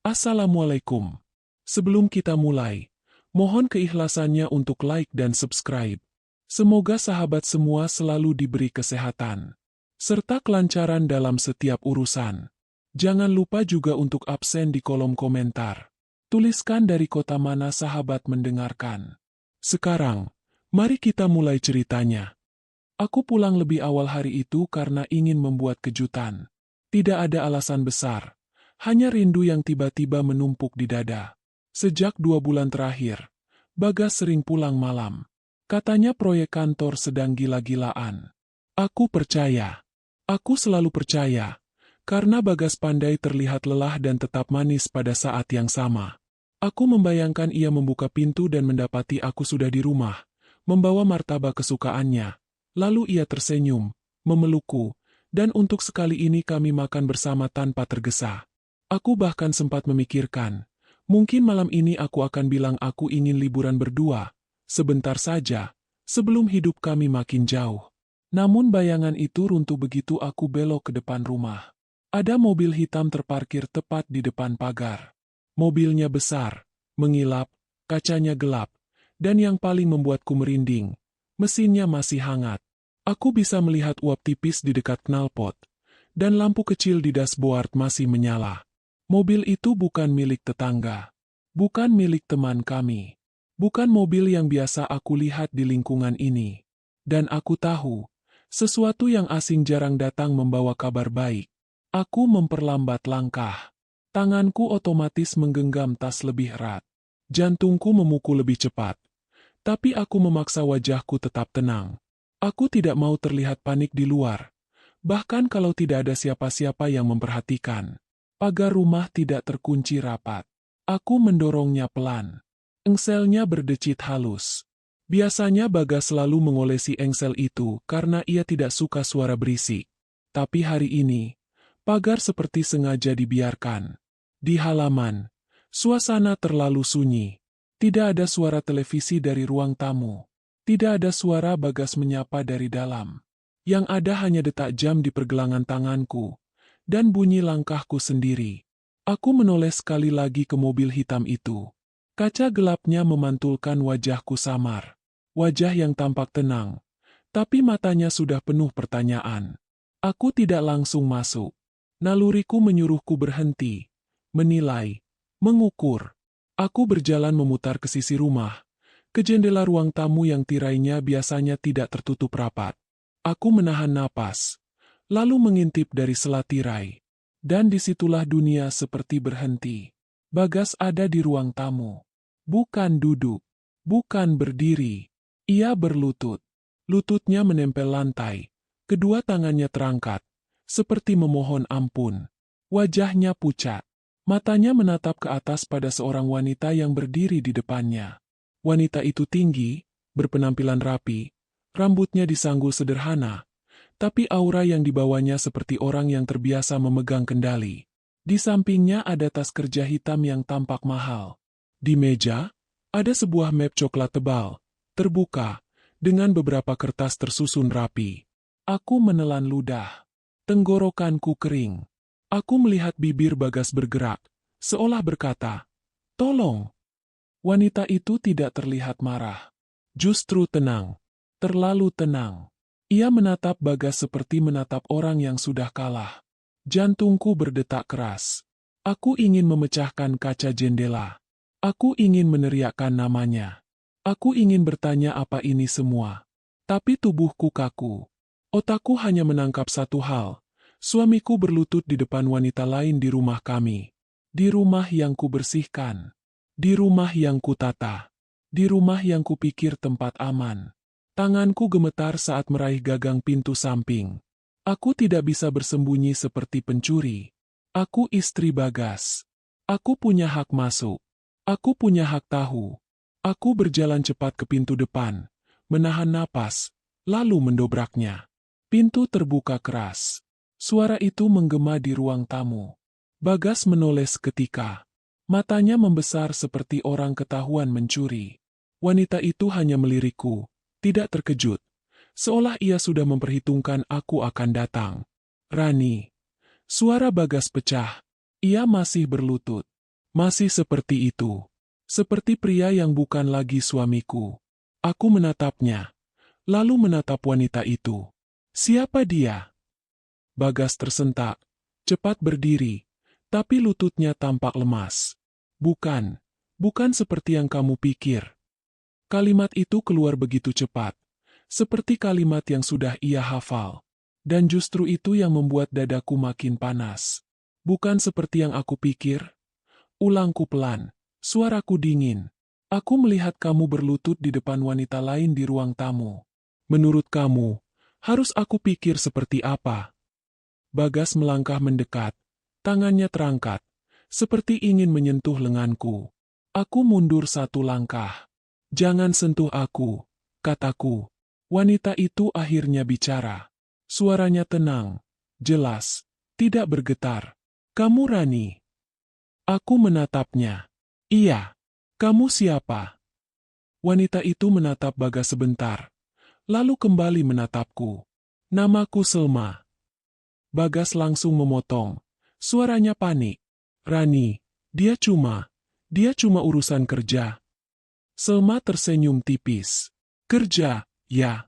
Assalamualaikum. Sebelum kita mulai, mohon keikhlasannya untuk like dan subscribe. Semoga sahabat semua selalu diberi kesehatan, serta kelancaran dalam setiap urusan. Jangan lupa juga untuk absen di kolom komentar. Tuliskan dari kota mana sahabat mendengarkan. Sekarang, mari kita mulai ceritanya. Aku pulang lebih awal hari itu karena ingin membuat kejutan. Tidak ada alasan besar, hanya rindu yang tiba-tiba menumpuk di dada. Sejak 2 bulan terakhir, Bagas sering pulang malam. Katanya proyek kantor sedang gila-gilaan. Aku percaya. Aku selalu percaya. Karena Bagas pandai terlihat lelah dan tetap manis pada saat yang sama. Aku membayangkan ia membuka pintu dan mendapati aku sudah di rumah, membawa martabak kesukaannya. Lalu ia tersenyum, memelukku, dan untuk sekali ini kami makan bersama tanpa tergesa. Aku bahkan sempat memikirkan, mungkin malam ini aku akan bilang aku ingin liburan berdua, sebentar saja, sebelum hidup kami makin jauh. Namun bayangan itu runtuh begitu aku belok ke depan rumah. Ada mobil hitam terparkir tepat di depan pagar. Mobilnya besar, mengilap, kacanya gelap, dan yang paling membuatku merinding, mesinnya masih hangat. Aku bisa melihat uap tipis di dekat knalpot, dan lampu kecil di dashboard masih menyala. Mobil itu bukan milik tetangga, bukan milik teman kami, bukan mobil yang biasa aku lihat di lingkungan ini. Dan aku tahu, sesuatu yang asing jarang datang membawa kabar baik. Aku memperlambat langkah. Tanganku otomatis menggenggam tas lebih erat. Jantungku memukul lebih cepat. Tapi aku memaksa wajahku tetap tenang. Aku tidak mau terlihat panik di luar. Bahkan kalau tidak ada siapa-siapa yang memperhatikan. Pagar rumah tidak terkunci rapat. Aku mendorongnya pelan. Engselnya berdecit halus. Biasanya Bagas selalu mengolesi engsel itu karena ia tidak suka suara berisik. Tapi hari ini, pagar seperti sengaja dibiarkan. Di halaman, suasana terlalu sunyi. Tidak ada suara televisi dari ruang tamu. Tidak ada suara Bagas menyapa dari dalam. Yang ada hanya detak jam di pergelangan tanganku, dan bunyi langkahku sendiri. Aku menoleh sekali lagi ke mobil hitam itu. Kaca gelapnya memantulkan wajahku samar. Wajah yang tampak tenang, tapi matanya sudah penuh pertanyaan. Aku tidak langsung masuk. Naluriku menyuruhku berhenti, menilai, mengukur. Aku berjalan memutar ke sisi rumah, ke jendela ruang tamu yang tirainya biasanya tidak tertutup rapat. Aku menahan napas, lalu mengintip dari sela tirai. Dan disitulah dunia seperti berhenti. Bagas ada di ruang tamu. Bukan duduk, bukan berdiri. Ia berlutut. Lututnya menempel lantai. Kedua tangannya terangkat, seperti memohon ampun. Wajahnya pucat. Matanya menatap ke atas pada seorang wanita yang berdiri di depannya. Wanita itu tinggi, berpenampilan rapi, rambutnya disanggul sederhana, tapi aura yang dibawanya seperti orang yang terbiasa memegang kendali. Di sampingnya ada tas kerja hitam yang tampak mahal. Di meja, ada sebuah map coklat tebal, terbuka, dengan beberapa kertas tersusun rapi. Aku menelan ludah. Tenggorokanku kering. Aku melihat bibir Bagas bergerak, seolah berkata, "Tolong." Wanita itu tidak terlihat marah. Justru tenang. Terlalu tenang. Ia menatap Bagas seperti menatap orang yang sudah kalah. Jantungku berdetak keras. Aku ingin memecahkan kaca jendela. Aku ingin meneriakkan namanya. Aku ingin bertanya apa ini semua. Tapi tubuhku kaku. Otakku hanya menangkap satu hal. Suamiku berlutut di depan wanita lain di rumah kami. Di rumah yang kubersihkan. Di rumah yang kutata. Di rumah yang kupikir tempat aman. Tanganku gemetar saat meraih gagang pintu samping. Aku tidak bisa bersembunyi seperti pencuri. Aku istri Bagas. Aku punya hak masuk. Aku punya hak tahu. Aku berjalan cepat ke pintu depan, menahan napas, lalu mendobraknya. Pintu terbuka keras. Suara itu menggema di ruang tamu. Bagas menoleh seketika. Matanya membesar seperti orang ketahuan mencuri. Wanita itu hanya melirikku, tidak terkejut. Seolah ia sudah memperhitungkan aku akan datang. "Rani." Suara Bagas pecah. Ia masih berlutut. Masih seperti itu. Seperti pria yang bukan lagi suamiku. Aku menatapnya. Lalu menatap wanita itu. Siapa dia? Bagas tersentak. Cepat berdiri. Tapi lututnya tampak lemas. Bukan. Bukan seperti yang kamu pikir. Kalimat itu keluar begitu cepat. Seperti kalimat yang sudah ia hafal. Dan justru itu yang membuat dadaku makin panas. Bukan seperti yang aku pikir. Ulangku pelan. Suaraku dingin. Aku melihat kamu berlutut di depan wanita lain di ruang tamu. Menurut kamu, harus aku pikir seperti apa? Bagas melangkah mendekat. Tangannya terangkat. Seperti ingin menyentuh lenganku. Aku mundur satu langkah. Jangan sentuh aku, kataku. Wanita itu akhirnya bicara. Suaranya tenang, jelas, tidak bergetar. Kamu Rani. Aku menatapnya. Iya. Kamu siapa? Wanita itu menatap Bagas sebentar. Lalu kembali menatapku. Namaku Selma. Bagas langsung memotong. Suaranya panik. Rani, dia cuma urusan kerja. Selma tersenyum tipis. Kerja, ya.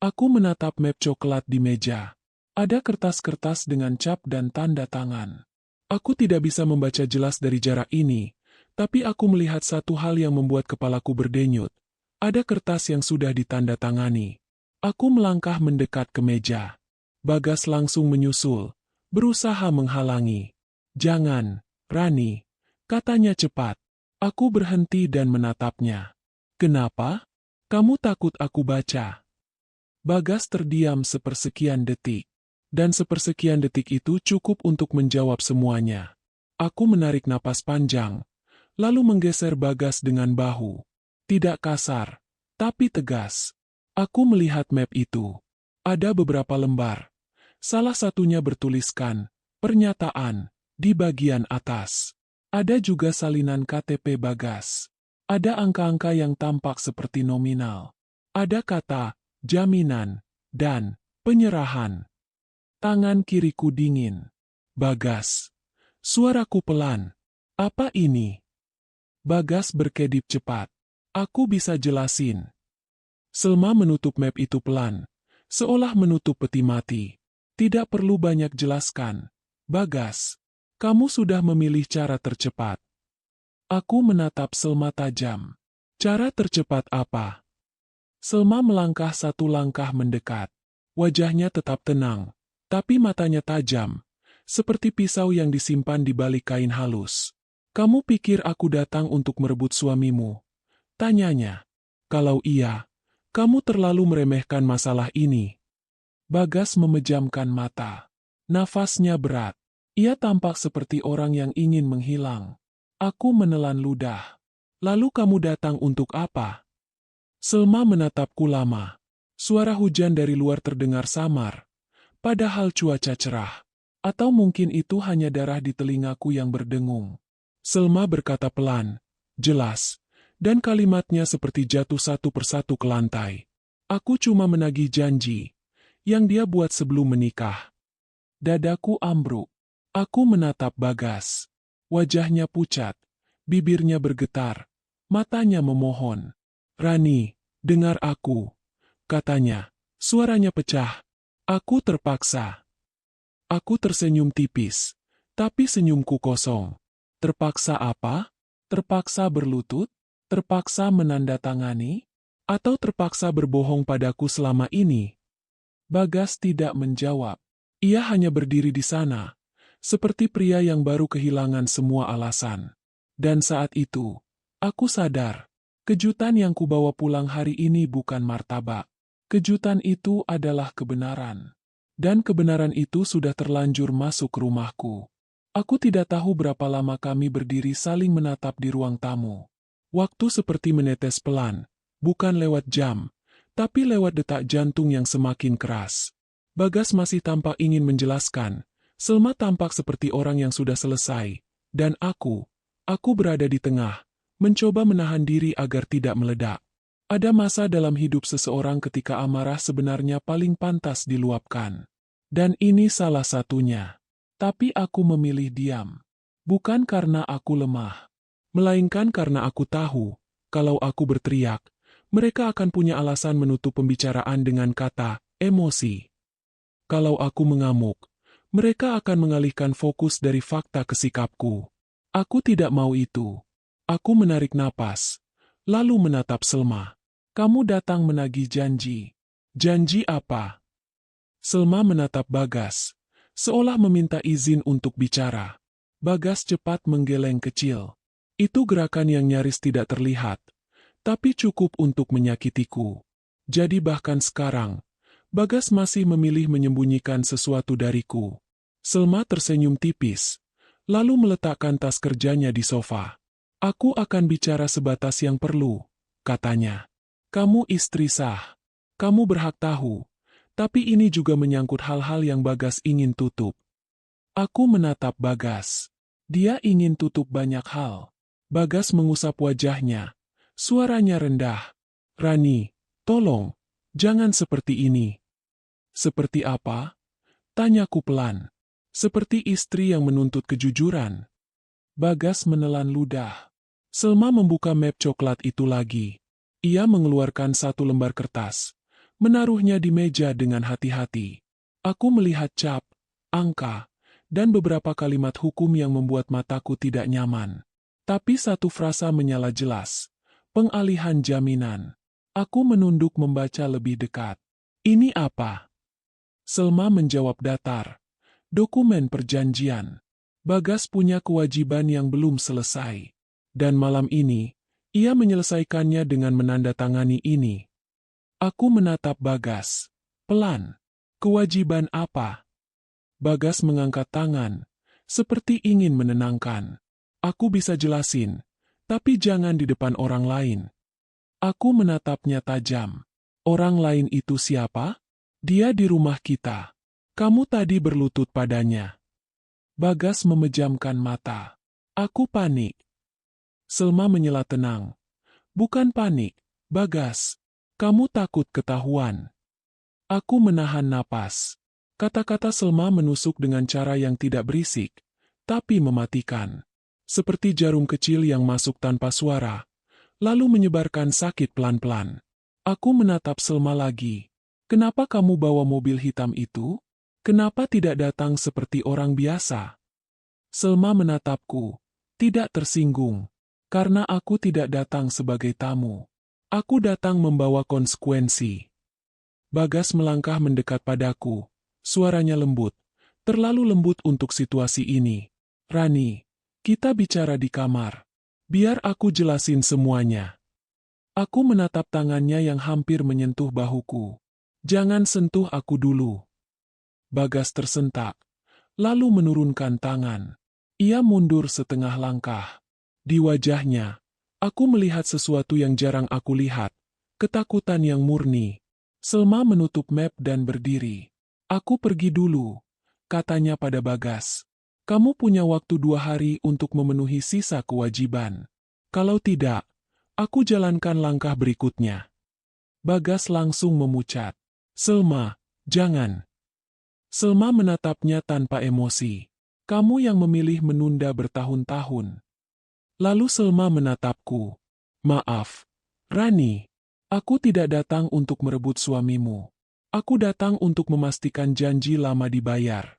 Aku menatap map coklat di meja. Ada kertas-kertas dengan cap dan tanda tangan. Aku tidak bisa membaca jelas dari jarak ini, tapi aku melihat satu hal yang membuat kepalaku berdenyut. Ada kertas yang sudah ditanda tangani. Aku melangkah mendekat ke meja. Bagas langsung menyusul, berusaha menghalangi. Jangan, Rani, katanya cepat. Aku berhenti dan menatapnya. Kenapa? Kamu takut aku baca? Bagas terdiam sepersekian detik. Dan sepersekian detik itu cukup untuk menjawab semuanya. Aku menarik napas panjang, lalu menggeser Bagas dengan bahu. Tidak kasar, tapi tegas. Aku melihat map itu. Ada beberapa lembar. Salah satunya bertuliskan, pernyataan, di bagian atas. Ada juga salinan KTP Bagas. Ada angka-angka yang tampak seperti nominal. Ada kata, jaminan, dan penyerahan. Tangan kiriku dingin. Bagas. Suaraku pelan. Apa ini? Bagas berkedip cepat. Aku bisa jelasin. Selma menutup map itu pelan. Seolah menutup peti mati. Tidak perlu banyak jelaskan. Bagas. Kamu sudah memilih cara tercepat. Aku menatap Selma tajam. Cara tercepat apa? Selma melangkah satu langkah mendekat. Wajahnya tetap tenang. Tapi matanya tajam, seperti pisau yang disimpan di balik kain halus. Kamu pikir aku datang untuk merebut suamimu? Tanyanya. Kalau iya, kamu terlalu meremehkan masalah ini. Bagas memejamkan mata. Nafasnya berat. Ia tampak seperti orang yang ingin menghilang. Aku menelan ludah. Lalu kamu datang untuk apa? Selma menatapku lama. Suara hujan dari luar terdengar samar. Padahal cuaca cerah. Atau mungkin itu hanya darah di telingaku yang berdengung. Selma berkata pelan, jelas, dan kalimatnya seperti jatuh satu persatu ke lantai. Aku cuma menagih janji yang dia buat sebelum menikah. Dadaku ambruk. Aku menatap Bagas. Wajahnya pucat, bibirnya bergetar, matanya memohon. Rani, dengar aku, katanya. Suaranya pecah. Aku terpaksa. Aku tersenyum tipis, tapi senyumku kosong. Terpaksa apa? Terpaksa berlutut? Terpaksa menandatangani? Atau terpaksa berbohong padaku selama ini? Bagas tidak menjawab. Ia hanya berdiri di sana, seperti pria yang baru kehilangan semua alasan. Dan saat itu, aku sadar, kejutan yang kubawa pulang hari ini bukan martabak. Kejutan itu adalah kebenaran. Dan kebenaran itu sudah terlanjur masuk ke rumahku. Aku tidak tahu berapa lama kami berdiri saling menatap di ruang tamu. Waktu seperti menetes pelan, bukan lewat jam, tapi lewat detak jantung yang semakin keras. Bagas masih tampak ingin menjelaskan. Selma tampak seperti orang yang sudah selesai. Dan aku berada di tengah, mencoba menahan diri agar tidak meledak. Ada masa dalam hidup seseorang ketika amarah sebenarnya paling pantas diluapkan. Dan ini salah satunya. Tapi aku memilih diam. Bukan karena aku lemah, melainkan karena aku tahu, kalau aku berteriak, mereka akan punya alasan menutup pembicaraan dengan kata emosi. Kalau aku mengamuk, mereka akan mengalihkan fokus dari fakta ke sikapku. Aku tidak mau itu. Aku menarik napas, lalu menatap Selma. Kamu datang menagih janji. Janji apa? Selma menatap Bagas, seolah meminta izin untuk bicara. Bagas cepat menggeleng kecil. Itu gerakan yang nyaris tidak terlihat, tapi cukup untuk menyakitiku. Jadi bahkan sekarang, Bagas masih memilih menyembunyikan sesuatu dariku. Selma tersenyum tipis, lalu meletakkan tas kerjanya di sofa. Aku akan bicara sebatas yang perlu, katanya. Kamu istri sah. Kamu berhak tahu. Tapi ini juga menyangkut hal-hal yang Bagas ingin tutup. Aku menatap Bagas. Dia ingin tutup banyak hal. Bagas mengusap wajahnya. Suaranya rendah. Rani, tolong, jangan seperti ini. Seperti apa? Tanyaku pelan. Seperti istri yang menuntut kejujuran. Bagas menelan ludah. Selma membuka map coklat itu lagi. Ia mengeluarkan satu lembar kertas. Menaruhnya di meja dengan hati-hati. Aku melihat cap, angka, dan beberapa kalimat hukum yang membuat mataku tidak nyaman. Tapi satu frasa menyala jelas. Pengalihan jaminan. Aku menunduk membaca lebih dekat. Ini apa? Selma menjawab datar. Dokumen perjanjian. Bagas punya kewajiban yang belum selesai. Dan malam ini, ia menyelesaikannya dengan menandatangani ini. Aku menatap Bagas. Pelan. Kewajiban apa? Bagas mengangkat tangan, seperti ingin menenangkan. Aku bisa jelasin, tapi jangan di depan orang lain. Aku menatapnya tajam. Orang lain itu siapa? Dia di rumah kita. Kamu tadi berlutut padanya. Bagas memejamkan mata. Aku panik. Selma menyela tenang. Bukan panik, Bagas. Kamu takut ketahuan. Aku menahan napas. Kata-kata Selma menusuk dengan cara yang tidak berisik, tapi mematikan. Seperti jarum kecil yang masuk tanpa suara, lalu menyebarkan sakit pelan-pelan. Aku menatap Selma lagi. Kenapa kamu bawa mobil hitam itu? Kenapa tidak datang seperti orang biasa? Selma menatapku, tidak tersinggung, karena aku tidak datang sebagai tamu. Aku datang membawa konsekuensi. Bagas melangkah mendekat padaku, suaranya lembut, terlalu lembut untuk situasi ini. Rani, kita bicara di kamar. Biar aku jelasin semuanya. Aku menatap tangannya yang hampir menyentuh bahuku. Jangan sentuh aku dulu. Bagas tersentak, lalu menurunkan tangan. Ia mundur setengah langkah. Di wajahnya, aku melihat sesuatu yang jarang aku lihat, ketakutan yang murni. Selma menutup map dan berdiri. Aku pergi dulu, katanya pada Bagas. Kamu punya waktu 2 hari untuk memenuhi sisa kewajiban. Kalau tidak, aku jalankan langkah berikutnya. Bagas langsung memucat. Selma, jangan. Selma menatapnya tanpa emosi. Kamu yang memilih menunda bertahun-tahun. Lalu Selma menatapku. Maaf, Rani. Aku tidak datang untuk merebut suamimu. Aku datang untuk memastikan janji lama dibayar.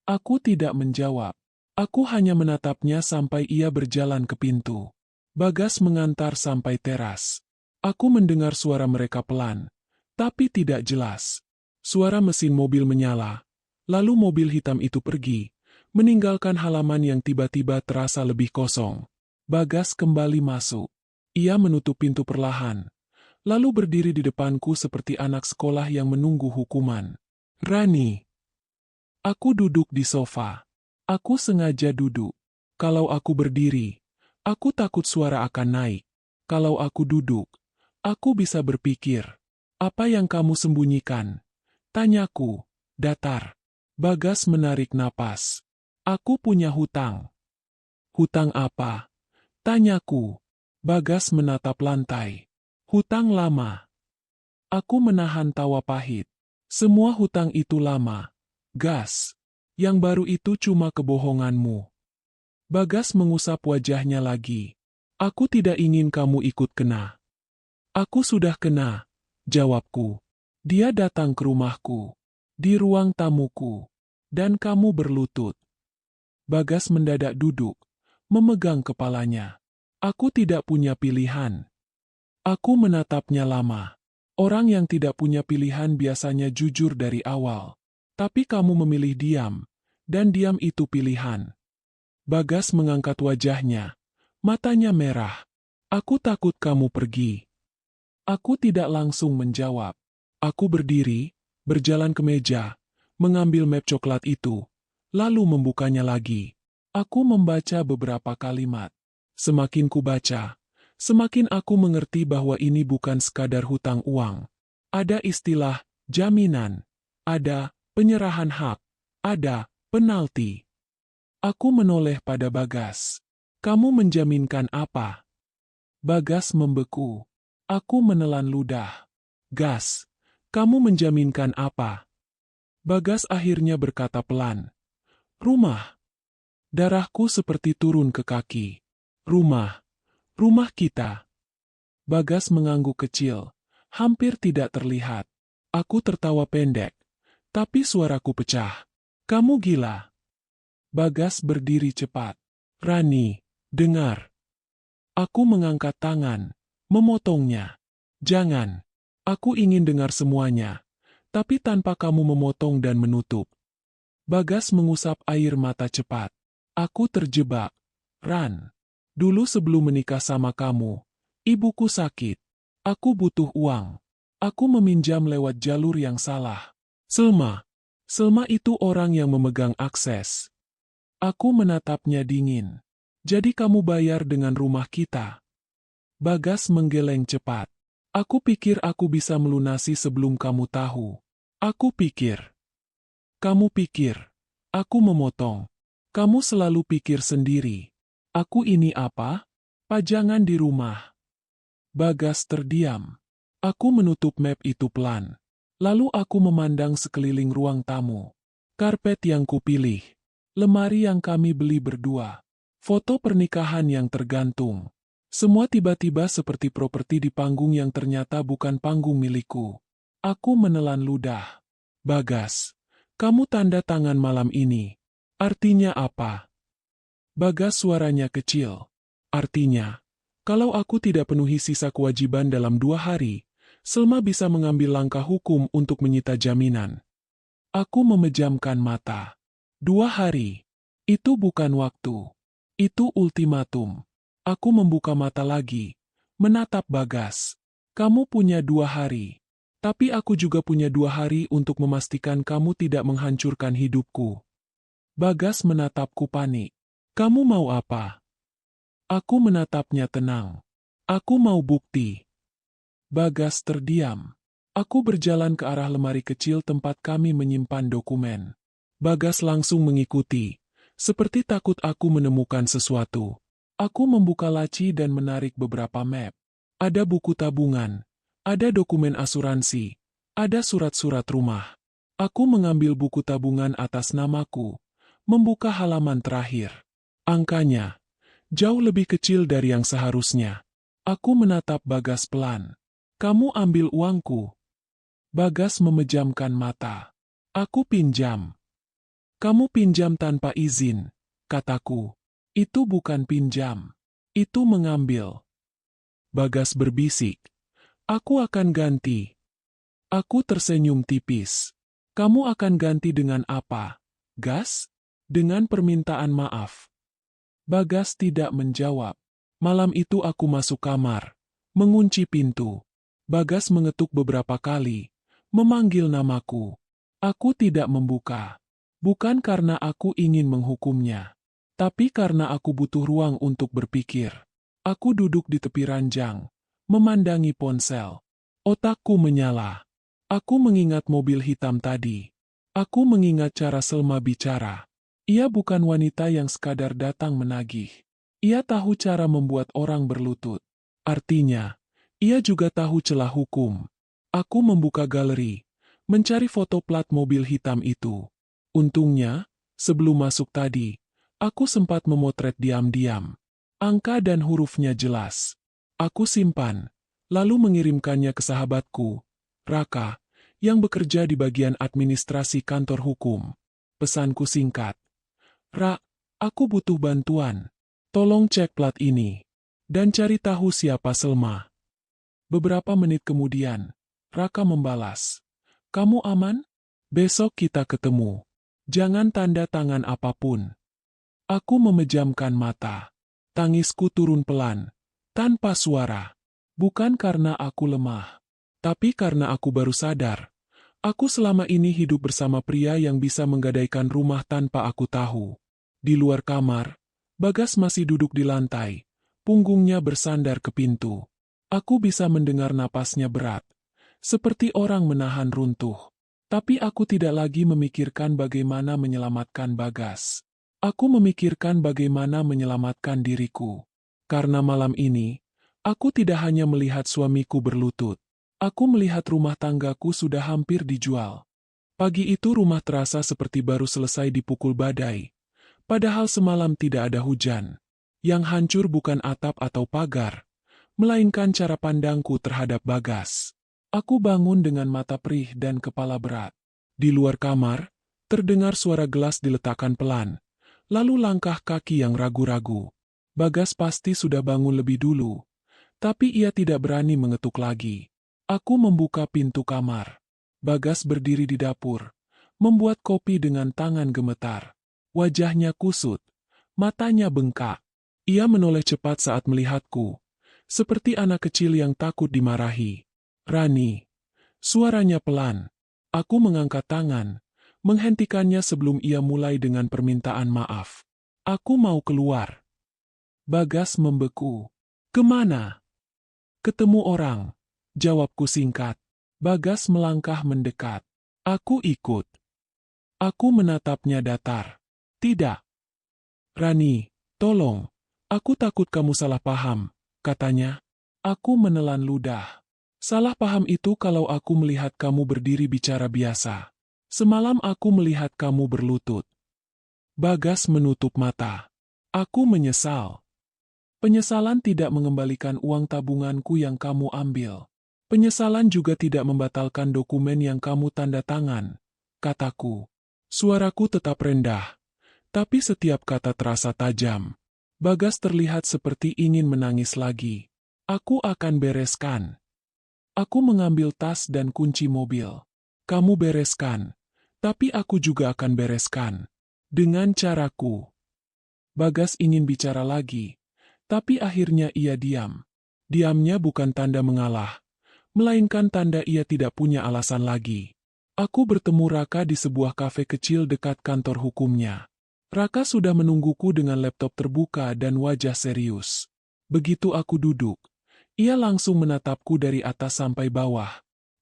Aku tidak menjawab. Aku hanya menatapnya sampai ia berjalan ke pintu. Bagas mengantar sampai teras. Aku mendengar suara mereka pelan, tapi tidak jelas. Suara mesin mobil menyala, lalu mobil hitam itu pergi, meninggalkan halaman yang tiba-tiba terasa lebih kosong. Bagas kembali masuk. Ia menutup pintu perlahan, lalu berdiri di depanku seperti anak sekolah yang menunggu hukuman. Rani. Aku duduk di sofa. Aku sengaja duduk. Kalau aku berdiri, aku takut suara akan naik. Kalau aku duduk, aku bisa berpikir. Apa yang kamu sembunyikan? Tanyaku, datar. Bagas menarik napas. Aku punya hutang. Hutang apa? Tanyaku. Bagas menatap lantai. Hutang lama. Aku menahan tawa pahit. Semua hutang itu lama. Gas. Yang baru itu cuma kebohonganmu. Bagas mengusap wajahnya lagi. Aku tidak ingin kamu ikut kena. Aku sudah kena, jawabku. Dia datang ke rumahku, di ruang tamuku, dan kamu berlutut. Bagas mendadak duduk, memegang kepalanya. Aku tidak punya pilihan. Aku menatapnya lama. Orang yang tidak punya pilihan biasanya jujur dari awal. Tapi kamu memilih diam, dan diam itu pilihan. Bagas mengangkat wajahnya. Matanya merah. Aku takut kamu pergi. Aku tidak langsung menjawab. Aku berdiri, berjalan ke meja, mengambil map coklat itu, lalu membukanya lagi. Aku membaca beberapa kalimat. Semakin kubaca, semakin aku mengerti bahwa ini bukan sekadar hutang uang. Ada istilah jaminan, ada penyerahan hak, ada penalti. Aku menoleh pada Bagas. Kamu menjaminkan apa? Bagas membeku. Aku menelan ludah. Gas, kamu menjaminkan apa? Bagas akhirnya berkata pelan. Rumah. Darahku seperti turun ke kaki. Rumah. Rumah kita. Bagas mengangguk kecil. Hampir tidak terlihat. Aku tertawa pendek. Tapi suaraku pecah. Kamu gila. Bagas berdiri cepat. Rani, dengar. Aku mengangkat tangan, memotongnya. Jangan. Aku ingin dengar semuanya. Tapi tanpa kamu memotong dan menutup. Bagas mengusap air mata cepat. Aku terjebak. Ran. Dulu sebelum menikah sama kamu, ibuku sakit. Aku butuh uang. Aku meminjam lewat jalur yang salah. Selma. Selma itu orang yang memegang akses. Aku menatapnya dingin. Jadi kamu bayar dengan rumah kita. Bagas menggeleng cepat. Aku pikir aku bisa melunasi sebelum kamu tahu. Aku pikir. Kamu pikir. Aku memotong. Kamu selalu pikir sendiri. Aku ini apa? Pajangan di rumah. Bagas terdiam. Aku menutup map itu pelan. Lalu aku memandang sekeliling ruang tamu. Karpet yang kupilih. Lemari yang kami beli berdua. Foto pernikahan yang tergantung. Semua tiba-tiba seperti properti di panggung yang ternyata bukan panggung milikku. Aku menelan ludah. Bagas, kamu tanda tangan malam ini. Artinya apa? Bagas suaranya kecil. Artinya, kalau aku tidak penuhi sisa kewajiban dalam 2 hari, Selma bisa mengambil langkah hukum untuk menyita jaminan. Aku memejamkan mata. 2 hari. Itu bukan waktu. Itu ultimatum. Aku membuka mata lagi, menatap Bagas. Kamu punya 2 hari. Tapi aku juga punya 2 hari untuk memastikan kamu tidak menghancurkan hidupku. Bagas menatapku panik. Kamu mau apa? Aku menatapnya tenang. Aku mau bukti. Bagas terdiam. Aku berjalan ke arah lemari kecil tempat kami menyimpan dokumen. Bagas langsung mengikuti. Seperti takut aku menemukan sesuatu. Aku membuka laci dan menarik beberapa map. Ada buku tabungan. Ada dokumen asuransi. Ada surat-surat rumah. Aku mengambil buku tabungan atas namaku. Membuka halaman terakhir. Angkanya jauh lebih kecil dari yang seharusnya. Aku menatap Bagas pelan. Kamu ambil uangku. Bagas memejamkan mata. Aku pinjam. Kamu pinjam tanpa izin, kataku. Itu bukan pinjam. Itu mengambil. Bagas berbisik. Aku akan ganti. Aku tersenyum tipis. Kamu akan ganti dengan apa? Gas? Dengan permintaan maaf. Bagas tidak menjawab. Malam itu aku masuk kamar. Mengunci pintu. Bagas mengetuk beberapa kali. Memanggil namaku. Aku tidak membuka. Bukan karena aku ingin menghukumnya. Tapi karena aku butuh ruang untuk berpikir. Aku duduk di tepi ranjang. Memandangi ponsel. Otakku menyala. Aku mengingat mobil hitam tadi. Aku mengingat cara Selma bicara. Ia bukan wanita yang sekadar datang menagih. Ia tahu cara membuat orang berlutut. Artinya, ia juga tahu celah hukum. Aku membuka galeri. Mencari foto plat mobil hitam itu. Untungnya, sebelum masuk tadi, Aku sempat memotret diam-diam. Angka dan hurufnya jelas. Aku simpan, lalu mengirimkannya ke sahabatku, Raka, yang bekerja di bagian administrasi kantor hukum. Pesanku singkat. Ra, aku butuh bantuan. Tolong cek plat ini. Dan cari tahu siapa Selma. Beberapa menit kemudian, Raka membalas. Kamu aman? Besok kita ketemu. Jangan tanda tangan apapun. Aku memejamkan mata. Tangisku turun pelan, tanpa suara. Bukan karena aku lemah, tapi karena aku baru sadar. Aku selama ini hidup bersama pria yang bisa menggadaikan rumah tanpa aku tahu. Di luar kamar, Bagas masih duduk di lantai. Punggungnya bersandar ke pintu. Aku bisa mendengar napasnya berat, seperti orang menahan runtuh. Tapi aku tidak lagi memikirkan bagaimana menyelamatkan Bagas. Aku memikirkan bagaimana menyelamatkan diriku. Karena malam ini, aku tidak hanya melihat suamiku berlutut. Aku melihat rumah tanggaku sudah hampir dijual. Pagi itu rumah terasa seperti baru selesai dipukul badai. Padahal semalam tidak ada hujan. Yang hancur bukan atap atau pagar, melainkan cara pandangku terhadap Bagas. Aku bangun dengan mata perih dan kepala berat. Di luar kamar, terdengar suara gelas diletakkan pelan. Lalu langkah kaki yang ragu-ragu. Bagas pasti sudah bangun lebih dulu. Tapi ia tidak berani mengetuk lagi. Aku membuka pintu kamar. Bagas berdiri di dapur, membuat kopi dengan tangan gemetar. Wajahnya kusut, matanya bengkak. Ia menoleh cepat saat melihatku, seperti anak kecil yang takut dimarahi. Rani. Suaranya pelan. Aku mengangkat tangan, menghentikannya sebelum ia mulai dengan permintaan maaf. Aku mau keluar. Bagas membeku. Kemana? Ketemu orang. Jawabku singkat. Bagas melangkah mendekat. Aku ikut. Aku menatapnya datar. Tidak. Rani, tolong. Aku takut kamu salah paham, katanya. Aku menelan ludah. Salah paham itu kalau aku melihat kamu berdiri bicara biasa. Semalam aku melihat kamu berlutut. Bagas menutup mata. Aku menyesal. Penyesalan tidak mengembalikan uang tabunganku yang kamu ambil. Penyesalan juga tidak membatalkan dokumen yang kamu tanda tangan, kataku. Suaraku tetap rendah, tapi setiap kata terasa tajam. Bagas terlihat seperti ingin menangis lagi. Aku akan bereskan. Aku mengambil tas dan kunci mobil. Kamu bereskan, tapi aku juga akan bereskan. Dengan caraku. Bagas ingin bicara lagi, tapi akhirnya ia diam. Diamnya bukan tanda mengalah, melainkan tanda ia tidak punya alasan lagi. Aku bertemu Raka di sebuah kafe kecil dekat kantor hukumnya. Raka sudah menungguku dengan laptop terbuka dan wajah serius. Begitu aku duduk, ia langsung menatapku dari atas sampai bawah.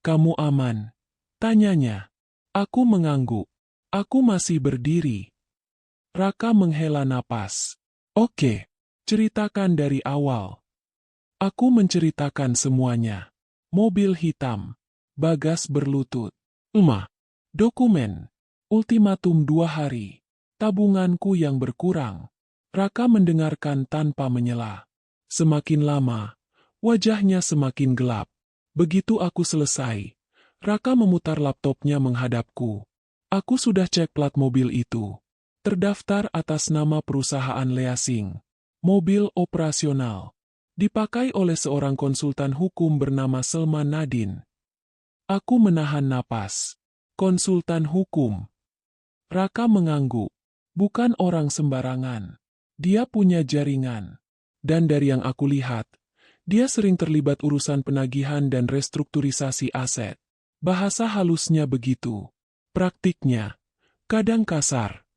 Kamu aman? Tanyanya. Aku mengangguk. Aku masih berdiri. Raka menghela napas. Oke, ceritakan dari awal. Aku menceritakan semuanya. Mobil hitam. Bagas berlutut. Dokumen. Ultimatum 2 hari. Tabunganku yang berkurang. Raka mendengarkan tanpa menyela. Semakin lama, wajahnya semakin gelap. Begitu aku selesai, Raka memutar laptopnya menghadapku. Aku sudah cek plat mobil itu. Terdaftar atas nama perusahaan leasing. Mobil operasional. Dipakai oleh seorang konsultan hukum bernama Selma Nadine. Aku menahan napas. Konsultan hukum. Raka mengangguk. Bukan orang sembarangan. Dia punya jaringan. Dan dari yang aku lihat, dia sering terlibat urusan penagihan dan restrukturisasi aset. Bahasa halusnya begitu. Praktiknya, kadang kasar.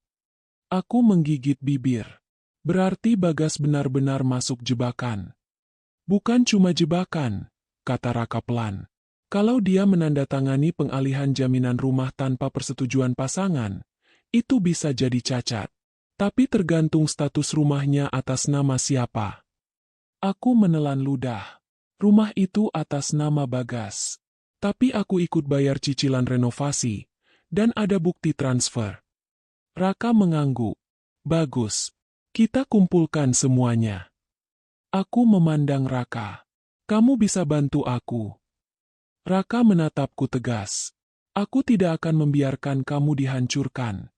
Aku menggigit bibir. Berarti Bagas benar-benar masuk jebakan. Bukan cuma jebakan, kata Raka pelan. Kalau dia menandatangani pengalihan jaminan rumah tanpa persetujuan pasangan, itu bisa jadi cacat. Tapi tergantung status rumahnya atas nama siapa. Aku menelan ludah. Rumah itu atas nama Bagas. Tapi aku ikut bayar cicilan renovasi, dan ada bukti transfer. Raka mengangguk. Bagus. Kita kumpulkan semuanya. Aku memandang Raka. Kamu bisa bantu aku. Raka menatapku tegas. Aku tidak akan membiarkan kamu dihancurkan.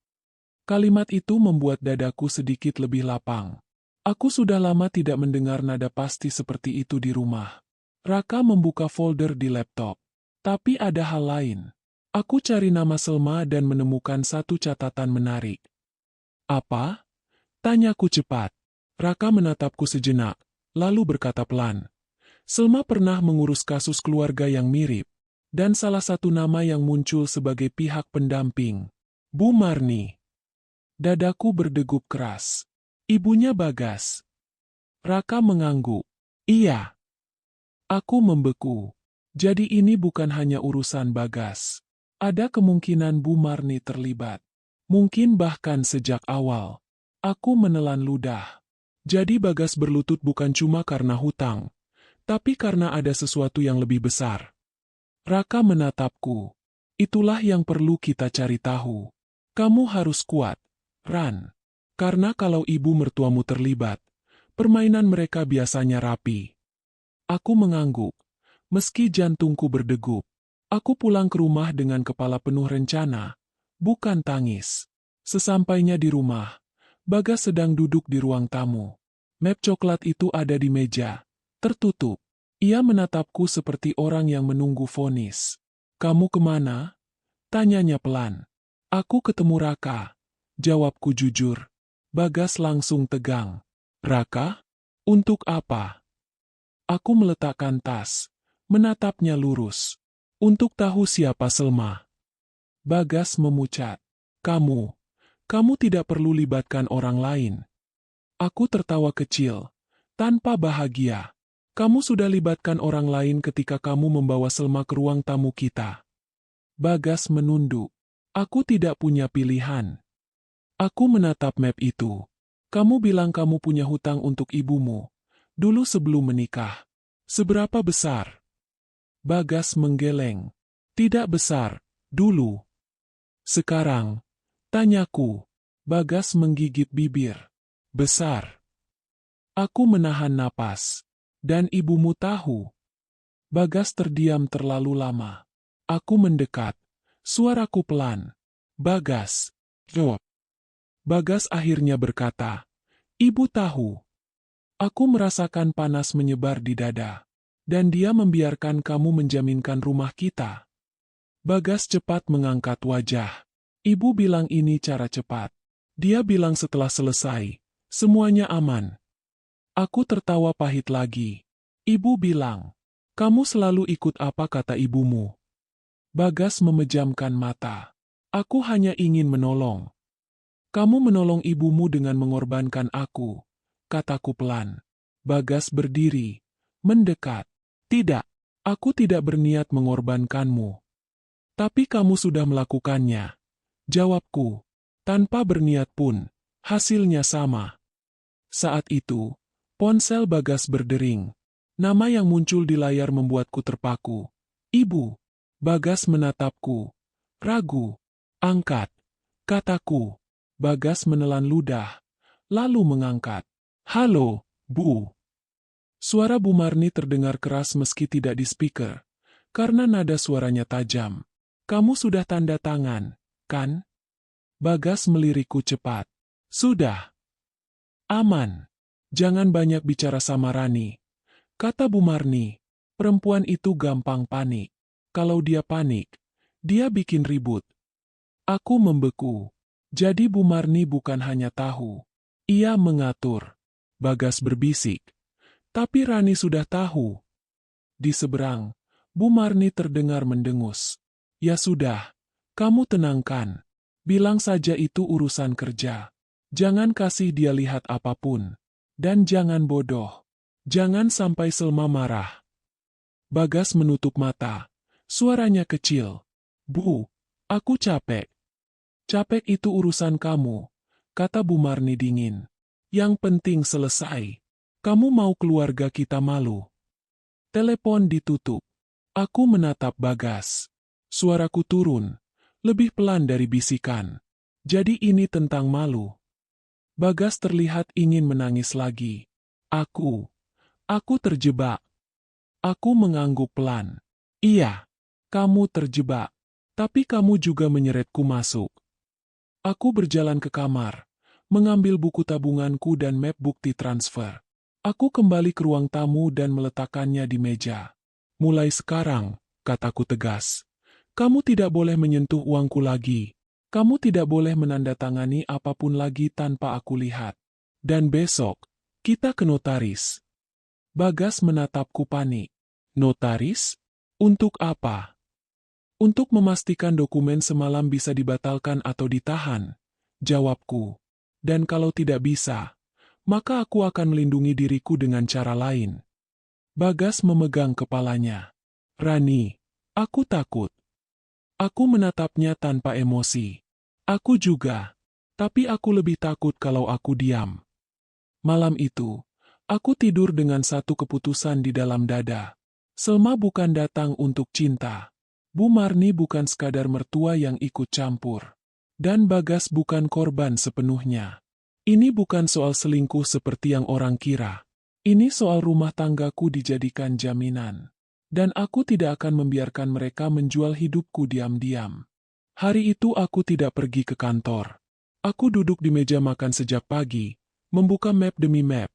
Kalimat itu membuat dadaku sedikit lebih lapang. Aku sudah lama tidak mendengar nada pasti seperti itu di rumah. Raka membuka folder di laptop. Tapi ada hal lain. Aku cari nama Selma dan menemukan satu catatan menarik. Apa? Tanyaku cepat. Raka menatapku sejenak, lalu berkata pelan. Selma pernah mengurus kasus keluarga yang mirip, dan salah satu nama yang muncul sebagai pihak pendamping, Bu Marni. Dadaku berdegup keras. Ibunya Bagas. Raka mengangguk. Iya. Aku membeku. Jadi ini bukan hanya urusan Bagas. Ada kemungkinan Bu Marni terlibat. Mungkin bahkan sejak awal. Aku menelan ludah. Jadi Bagas berlutut bukan cuma karena hutang, tapi karena ada sesuatu yang lebih besar. Raka menatapku. Itulah yang perlu kita cari tahu. Kamu harus kuat, Ran. Karena kalau ibu mertuamu terlibat, permainan mereka biasanya rapi. Aku mengangguk. Meski jantungku berdegup, aku pulang ke rumah dengan kepala penuh rencana, bukan tangis. Sesampainya di rumah, Bagas sedang duduk di ruang tamu. Map coklat itu ada di meja, tertutup. Ia menatapku seperti orang yang menunggu vonis. Kamu kemana? Tanyanya pelan. Aku ketemu Raka. Jawabku jujur. Bagas langsung tegang. Raka? Untuk apa? Aku meletakkan tas. Menatapnya lurus. Untuk tahu siapa Selma. Bagas memucat. Kamu tidak perlu libatkan orang lain. Aku tertawa kecil. Tanpa bahagia. Kamu sudah libatkan orang lain ketika kamu membawa Selma ke ruang tamu kita. Bagas menunduk. Aku tidak punya pilihan. Aku menatap map itu. Kamu bilang kamu punya hutang untuk ibumu. Dulu sebelum menikah. Seberapa besar? Bagas menggeleng. Tidak besar, dulu. Sekarang, tanyaku. Bagas menggigit bibir. Besar. Aku menahan napas. Dan ibumu tahu. Bagas terdiam terlalu lama. Aku mendekat. Suaraku pelan. Bagas. Yo. Bagas akhirnya berkata. Ibu tahu. Aku merasakan panas menyebar di dada. Dan dia membiarkan kamu menjaminkan rumah kita. Bagas cepat mengangkat wajah. Ibu bilang ini cara cepat. Dia bilang setelah selesai. Semuanya aman. Aku tertawa pahit lagi. Ibu bilang, kamu selalu ikut apa kata ibumu. Bagas memejamkan mata. Aku hanya ingin menolong. Kamu menolong ibumu dengan mengorbankan aku, kataku pelan. Bagas berdiri, mendekat. Tidak, aku tidak berniat mengorbankanmu. Tapi kamu sudah melakukannya. Jawabku, tanpa berniat pun, hasilnya sama. Saat itu, ponsel Bagas berdering. Nama yang muncul di layar membuatku terpaku. Ibu. Bagas menatapku. Ragu. Angkat. Kataku. Bagas menelan ludah. Lalu mengangkat. Halo, Bu. Suara Bu Marni terdengar keras meski tidak di speaker. Karena nada suaranya tajam. Kamu sudah tanda tangan, kan? Bagas melirikku cepat. Sudah. Aman. Jangan banyak bicara sama Rani. Kata Bu Marni, perempuan itu gampang panik. Kalau dia panik, dia bikin ribut. Aku membeku. Jadi Bu Marni bukan hanya tahu. Ia mengatur. Bagas berbisik. Tapi Rani sudah tahu. Di seberang, Bu Marni terdengar mendengus. Ya sudah, kamu tenangkan. Bilang saja itu urusan kerja. Jangan kasih dia lihat apapun. Dan jangan bodoh. Jangan sampai Selma marah. Bagas menutup mata. Suaranya kecil. Bu, aku capek. Capek itu urusan kamu, kata Bu Marni dingin. Yang penting selesai. Kamu mau keluarga kita malu. Telepon ditutup. Aku menatap Bagas. Suaraku turun. Lebih pelan dari bisikan. Jadi ini tentang malu. Bagas terlihat ingin menangis lagi. Aku terjebak. Aku mengangguk pelan. Iya, kamu terjebak. Tapi kamu juga menyeretku masuk. Aku berjalan ke kamar, mengambil buku tabunganku dan map bukti transfer. Aku kembali ke ruang tamu dan meletakkannya di meja. Mulai sekarang, kataku tegas, kamu tidak boleh menyentuh uangku lagi. Kamu tidak boleh menandatangani apapun lagi tanpa aku lihat. Dan besok, kita ke notaris. Bagas menatapku panik. Notaris? Untuk apa? Untuk memastikan dokumen semalam bisa dibatalkan atau ditahan. Jawabku. Dan kalau tidak bisa, maka aku akan melindungi diriku dengan cara lain. Bagas memegang kepalanya. Rani, aku takut. Aku menatapnya tanpa emosi. Aku juga. Tapi aku lebih takut kalau aku diam. Malam itu, aku tidur dengan satu keputusan di dalam dada. Selma bukan datang untuk cinta. Bu Marni bukan sekadar mertua yang ikut campur. Dan Bagas bukan korban sepenuhnya. Ini bukan soal selingkuh seperti yang orang kira. Ini soal rumah tanggaku dijadikan jaminan. Dan aku tidak akan membiarkan mereka menjual hidupku diam-diam. Hari itu aku tidak pergi ke kantor. Aku duduk di meja makan sejak pagi, membuka map demi map,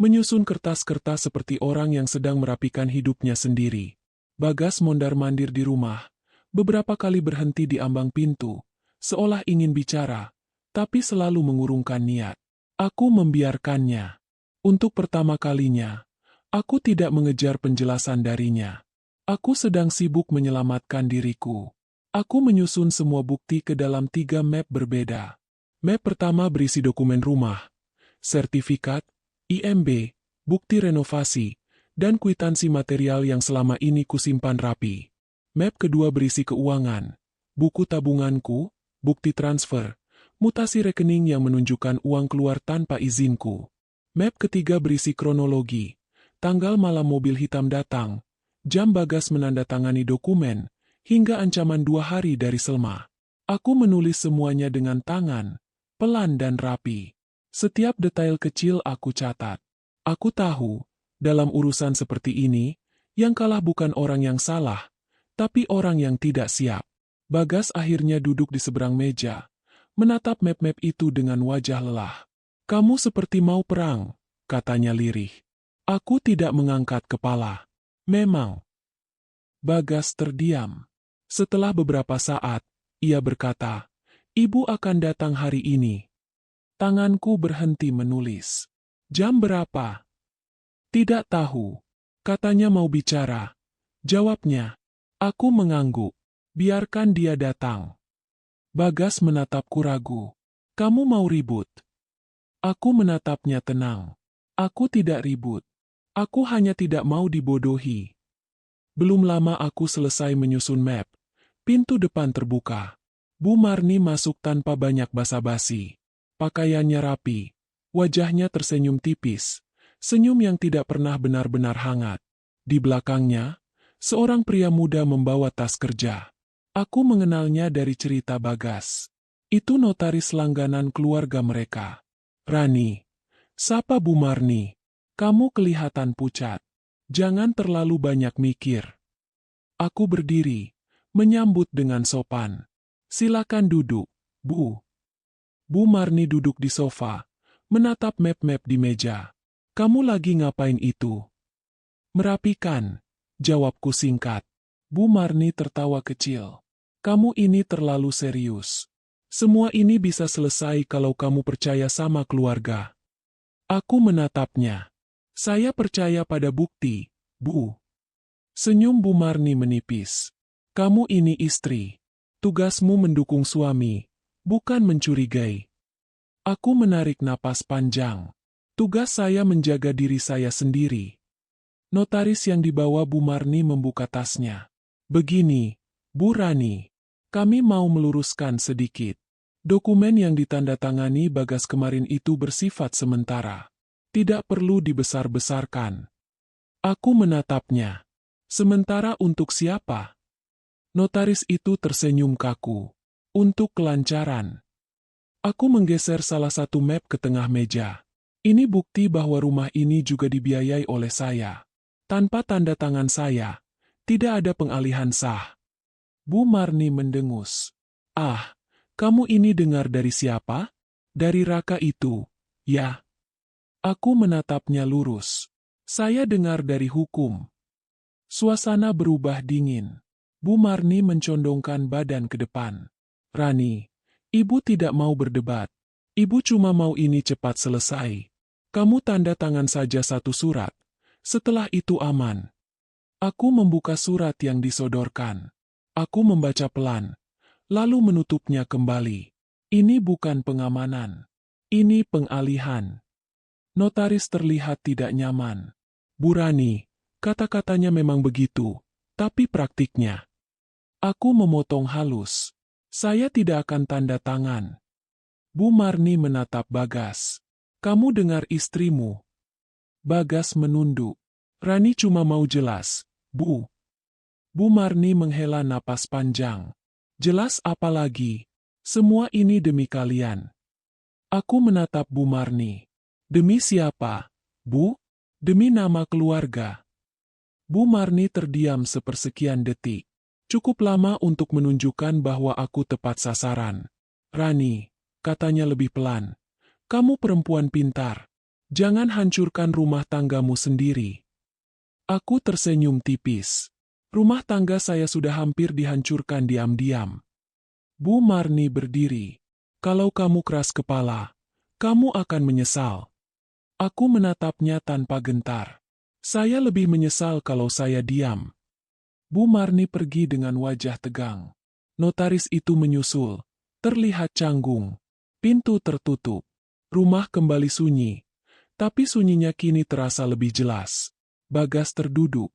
menyusun kertas-kertas seperti orang yang sedang merapikan hidupnya sendiri. Bagas mondar-mandir di rumah, beberapa kali berhenti di ambang pintu, seolah ingin bicara, tapi selalu mengurungkan niat. Aku membiarkannya. Untuk pertama kalinya, aku tidak mengejar penjelasan darinya. Aku sedang sibuk menyelamatkan diriku. Aku menyusun semua bukti ke dalam 3 map berbeda. Map pertama berisi dokumen rumah, sertifikat, IMB, bukti renovasi, dan kwitansi material yang selama ini kusimpan rapi. Map kedua berisi keuangan, buku tabunganku, bukti transfer, mutasi rekening yang menunjukkan uang keluar tanpa izinku. Map ketiga berisi kronologi, tanggal malam mobil hitam datang, jam Bagas menandatangani dokumen, hingga ancaman 2 hari dari Selma. Aku menulis semuanya dengan tangan, pelan dan rapi. Setiap detail kecil aku catat. Aku tahu, dalam urusan seperti ini, yang kalah bukan orang yang salah, tapi orang yang tidak siap. Bagas akhirnya duduk di seberang meja, menatap map-map itu dengan wajah lelah. Kamu seperti mau perang, katanya lirih. Aku tidak mengangkat kepala. Memang. Bagas terdiam. Setelah beberapa saat, ia berkata, Ibu akan datang hari ini. Tanganku berhenti menulis. Jam berapa? Tidak tahu. Katanya mau bicara. Jawabnya. Aku mengangguk. Biarkan dia datang. Bagas menatapku ragu. Kamu mau ribut? Aku menatapnya tenang. Aku tidak ribut. Aku hanya tidak mau dibodohi. Belum lama aku selesai menyusun map. Pintu depan terbuka. Bu Marni masuk tanpa banyak basa-basi. Pakaiannya rapi, wajahnya tersenyum tipis, senyum yang tidak pernah benar-benar hangat. Di belakangnya, seorang pria muda membawa tas kerja. Aku mengenalnya dari cerita Bagas. Itu notaris langganan keluarga mereka. Rani, sapa Bu Marni, kamu kelihatan pucat. Jangan terlalu banyak mikir. Aku berdiri, menyambut dengan sopan. Silakan duduk, Bu. Bu Marni duduk di sofa, menatap map-map di meja. Kamu lagi ngapain itu? Merapikan, jawabku singkat. Bu Marni tertawa kecil. Kamu ini terlalu serius. Semua ini bisa selesai kalau kamu percaya sama keluarga. Aku menatapnya. Saya percaya pada bukti, Bu. Senyum Bu Marni menipis. Kamu ini istri. Tugasmu mendukung suami, bukan mencurigai. Aku menarik napas panjang. Tugas saya menjaga diri saya sendiri. Notaris yang dibawa Bu Marni membuka tasnya. Begini, Bu Rani, kami mau meluruskan sedikit. Dokumen yang ditandatangani Bagas kemarin itu bersifat sementara. Tidak perlu dibesar-besarkan. Aku menatapnya. Sementara untuk siapa? Notaris itu tersenyum kaku. Untuk kelancaran. Aku menggeser salah satu map ke tengah meja. Ini bukti bahwa rumah ini juga dibiayai oleh saya. Tanpa tanda tangan saya, tidak ada pengalihan sah. Bu Marni mendengus. Ah, kamu ini dengar dari siapa? Dari Raka itu, ya. Aku menatapnya lurus. Saya dengar dari hukum. Suasana berubah dingin. Bu Marni mencondongkan badan ke depan. Rani, ibu tidak mau berdebat. Ibu cuma mau ini cepat selesai. Kamu tanda tangan saja satu surat. Setelah itu aman. Aku membuka surat yang disodorkan. Aku membaca pelan, lalu menutupnya kembali. Ini bukan pengamanan. Ini pengalihan. Notaris terlihat tidak nyaman. Bu Rani, kata-katanya memang begitu, tapi praktiknya. Aku memotong halus. Saya tidak akan tanda tangan. Bu Marni menatap Bagas. Kamu dengar istrimu? Bagas menunduk. Rani cuma mau jelas, Bu. Bu Marni menghela napas panjang. Jelas apa lagi? Semua ini demi kalian. Aku menatap Bu Marni. Demi siapa, Bu? Demi nama keluarga. Bu Marni terdiam sepersekian detik. Cukup lama untuk menunjukkan bahwa aku tepat sasaran. Rani, katanya lebih pelan. Kamu perempuan pintar. Jangan hancurkan rumah tanggamu sendiri. Aku tersenyum tipis. Rumah tangga saya sudah hampir dihancurkan diam-diam. Bu Marni berdiri. Kalau kamu keras kepala, kamu akan menyesal. Aku menatapnya tanpa gentar. Saya lebih menyesal kalau saya diam. Bu Marni pergi dengan wajah tegang. Notaris itu menyusul. Terlihat canggung. Pintu tertutup. Rumah kembali sunyi. Tapi sunyinya kini terasa lebih jelas. Bagas terduduk.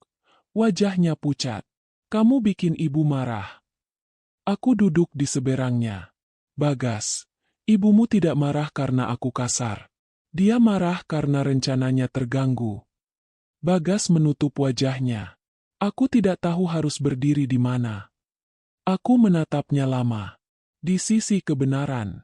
Wajahnya pucat. Kamu bikin ibu marah. Aku duduk di seberangnya. Bagas, ibumu tidak marah karena aku kasar. Dia marah karena rencananya terganggu. Bagas menutup wajahnya. Aku tidak tahu harus berdiri di mana. Aku menatapnya lama. Di sisi kebenaran.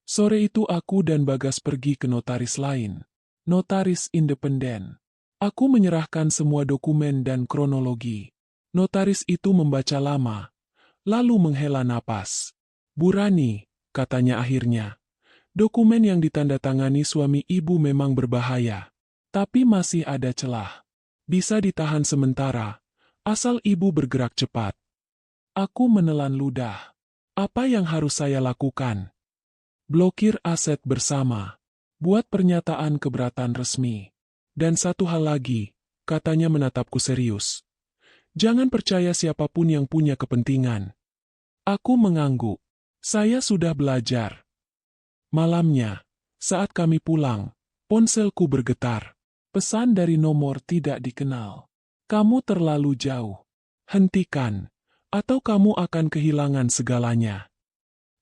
Sore itu aku dan Bagas pergi ke notaris lain. Notaris independen. Aku menyerahkan semua dokumen dan kronologi. Notaris itu membaca lama, lalu menghela napas. Bu Rani, katanya akhirnya. Dokumen yang ditandatangani suami ibu memang berbahaya. Tapi masih ada celah. Bisa ditahan sementara, asal ibu bergerak cepat. Aku menelan ludah. Apa yang harus saya lakukan? Blokir aset bersama. Buat pernyataan keberatan resmi. Dan satu hal lagi, katanya menatapku serius. Jangan percaya siapapun yang punya kepentingan. Aku mengangguk. Saya sudah belajar. Malamnya, saat kami pulang, ponselku bergetar. Pesan dari nomor tidak dikenal. Kamu terlalu jauh. Hentikan, atau kamu akan kehilangan segalanya.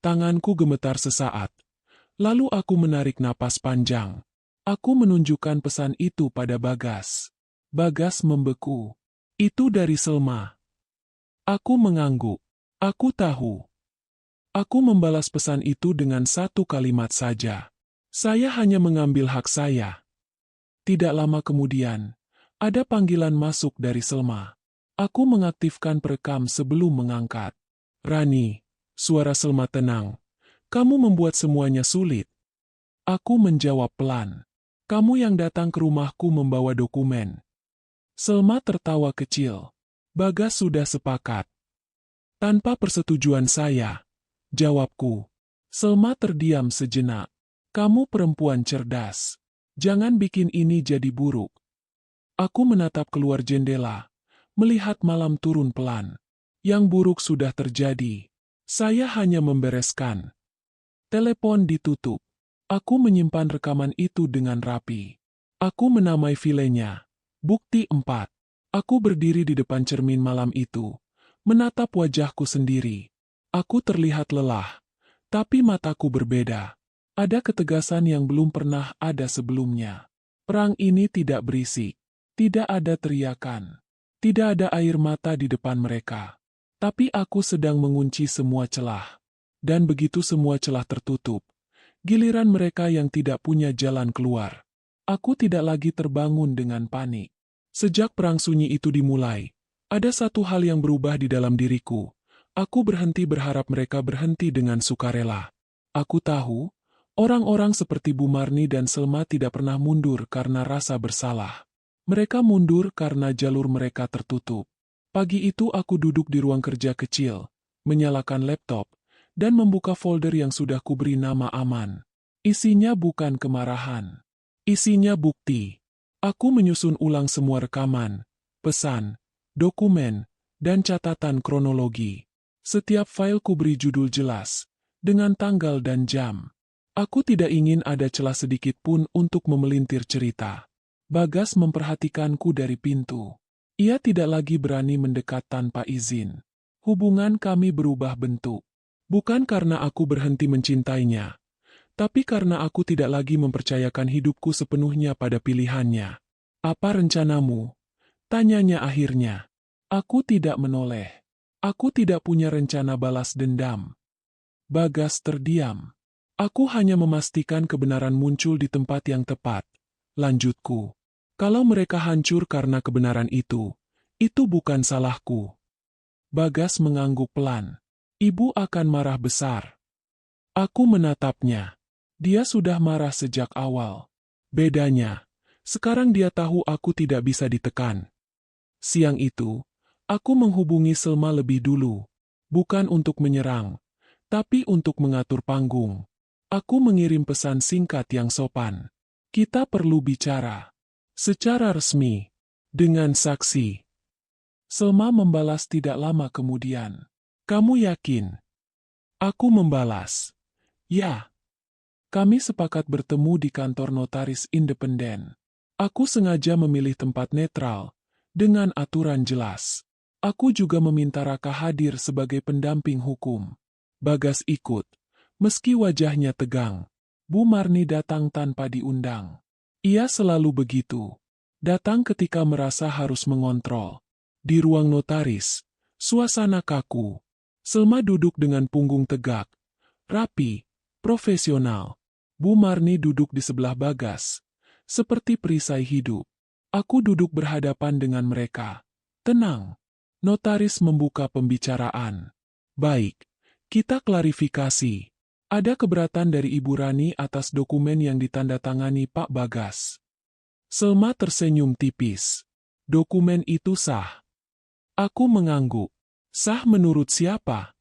Tanganku gemetar sesaat. Lalu aku menarik napas panjang. Aku menunjukkan pesan itu pada Bagas. Bagas membeku. Itu dari Selma. Aku mengangguk. Aku tahu. Aku membalas pesan itu dengan satu kalimat saja. Saya hanya mengambil hak saya. Tidak lama kemudian, ada panggilan masuk dari Selma. Aku mengaktifkan perekam sebelum mengangkat. Rani, suara Selma tenang. Kamu membuat semuanya sulit. Aku menjawab pelan. Kamu yang datang ke rumahku membawa dokumen. Selma tertawa kecil. Bagas sudah sepakat. Tanpa persetujuan saya. Jawabku. Selma terdiam sejenak. Kamu perempuan cerdas. Jangan bikin ini jadi buruk. Aku menatap keluar jendela. Melihat malam turun pelan. Yang buruk sudah terjadi. Saya hanya membereskan. Telepon ditutup. Aku menyimpan rekaman itu dengan rapi. Aku menamai filenya. Bukti 4. Aku berdiri di depan cermin malam itu. Menatap wajahku sendiri. Aku terlihat lelah. Tapi mataku berbeda. Ada ketegasan yang belum pernah ada sebelumnya. Perang ini tidak berisik. Tidak ada teriakan. Tidak ada air mata di depan mereka. Tapi aku sedang mengunci semua celah. Dan begitu semua celah tertutup, Giliran mereka yang tidak punya jalan keluar. Aku tidak lagi terbangun dengan panik. Sejak perang sunyi itu dimulai, ada satu hal yang berubah di dalam diriku. Aku berhenti berharap mereka berhenti dengan sukarela. Aku tahu, orang-orang seperti Bu Marni dan Selma tidak pernah mundur karena rasa bersalah. Mereka mundur karena jalur mereka tertutup. Pagi itu aku duduk di ruang kerja kecil, menyalakan laptop, dan membuka folder yang sudah kuberi nama aman. Isinya bukan kemarahan. Isinya bukti. Aku menyusun ulang semua rekaman, pesan, dokumen, dan catatan kronologi. Setiap file kuberi judul jelas, dengan tanggal dan jam. Aku tidak ingin ada celah sedikit pun untuk memelintir cerita. Bagas memperhatikanku dari pintu. Ia tidak lagi berani mendekat tanpa izin. Hubungan kami berubah bentuk. Bukan karena aku berhenti mencintainya, tapi karena aku tidak lagi mempercayakan hidupku sepenuhnya pada pilihannya. Apa rencanamu? Tanyanya akhirnya. Aku tidak menoleh. Aku tidak punya rencana balas dendam. Bagas terdiam. Aku hanya memastikan kebenaran muncul di tempat yang tepat. Lanjutku. Kalau mereka hancur karena kebenaran itu bukan salahku. Bagas mengangguk pelan. Ibu akan marah besar. Aku menatapnya. Dia sudah marah sejak awal. Bedanya, sekarang dia tahu aku tidak bisa ditekan. Siang itu, aku menghubungi Selma lebih dulu. Bukan untuk menyerang, tapi untuk mengatur panggung. Aku mengirim pesan singkat yang sopan. Kita perlu bicara. Secara resmi. Dengan saksi. Selma membalas tidak lama kemudian. Kamu yakin? Aku membalas. Ya. Kami sepakat bertemu di kantor notaris independen. Aku sengaja memilih tempat netral, dengan aturan jelas. Aku juga meminta Raka hadir sebagai pendamping hukum. Bagas ikut, meski wajahnya tegang. Bu Marni datang tanpa diundang. Ia selalu begitu. Datang ketika merasa harus mengontrol. Di ruang notaris, suasana kaku. Selma duduk dengan punggung tegak, rapi, profesional. Bu Marni duduk di sebelah Bagas, seperti perisai hidup. Aku duduk berhadapan dengan mereka. Tenang. Notaris membuka pembicaraan. Baik, kita klarifikasi. Ada keberatan dari Ibu Rani atas dokumen yang ditandatangani Pak Bagas. Selma tersenyum tipis. Dokumen itu sah. Aku mengangguk. Sah menurut siapa?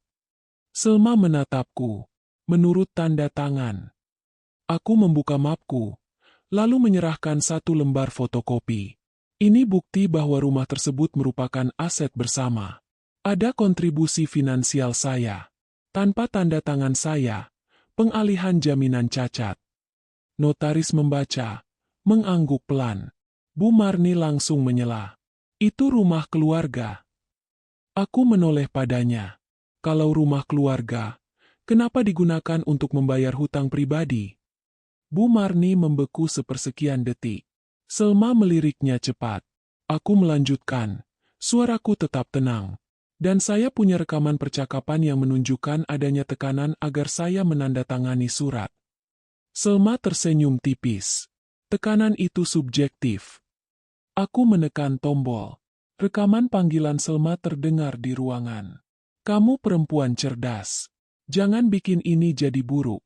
Selma menatapku. Menurut tanda tangan. Aku membuka mapku, lalu menyerahkan satu lembar fotokopi. Ini bukti bahwa rumah tersebut merupakan aset bersama. Ada kontribusi finansial saya. Tanpa tanda tangan saya, pengalihan jaminan cacat. Notaris membaca, mengangguk pelan. Bu Marni langsung menyela. Itu rumah keluarga. Aku menoleh padanya. Kalau rumah keluarga, kenapa digunakan untuk membayar hutang pribadi? Bu Marni membeku sepersekian detik. Selma meliriknya cepat. Aku melanjutkan. Suaraku tetap tenang. Dan saya punya rekaman percakapan yang menunjukkan adanya tekanan agar saya menandatangani surat. Selma tersenyum tipis. Tekanan itu subjektif. Aku menekan tombol. Rekaman panggilan Selma terdengar di ruangan. Kamu perempuan cerdas. Jangan bikin ini jadi buruk.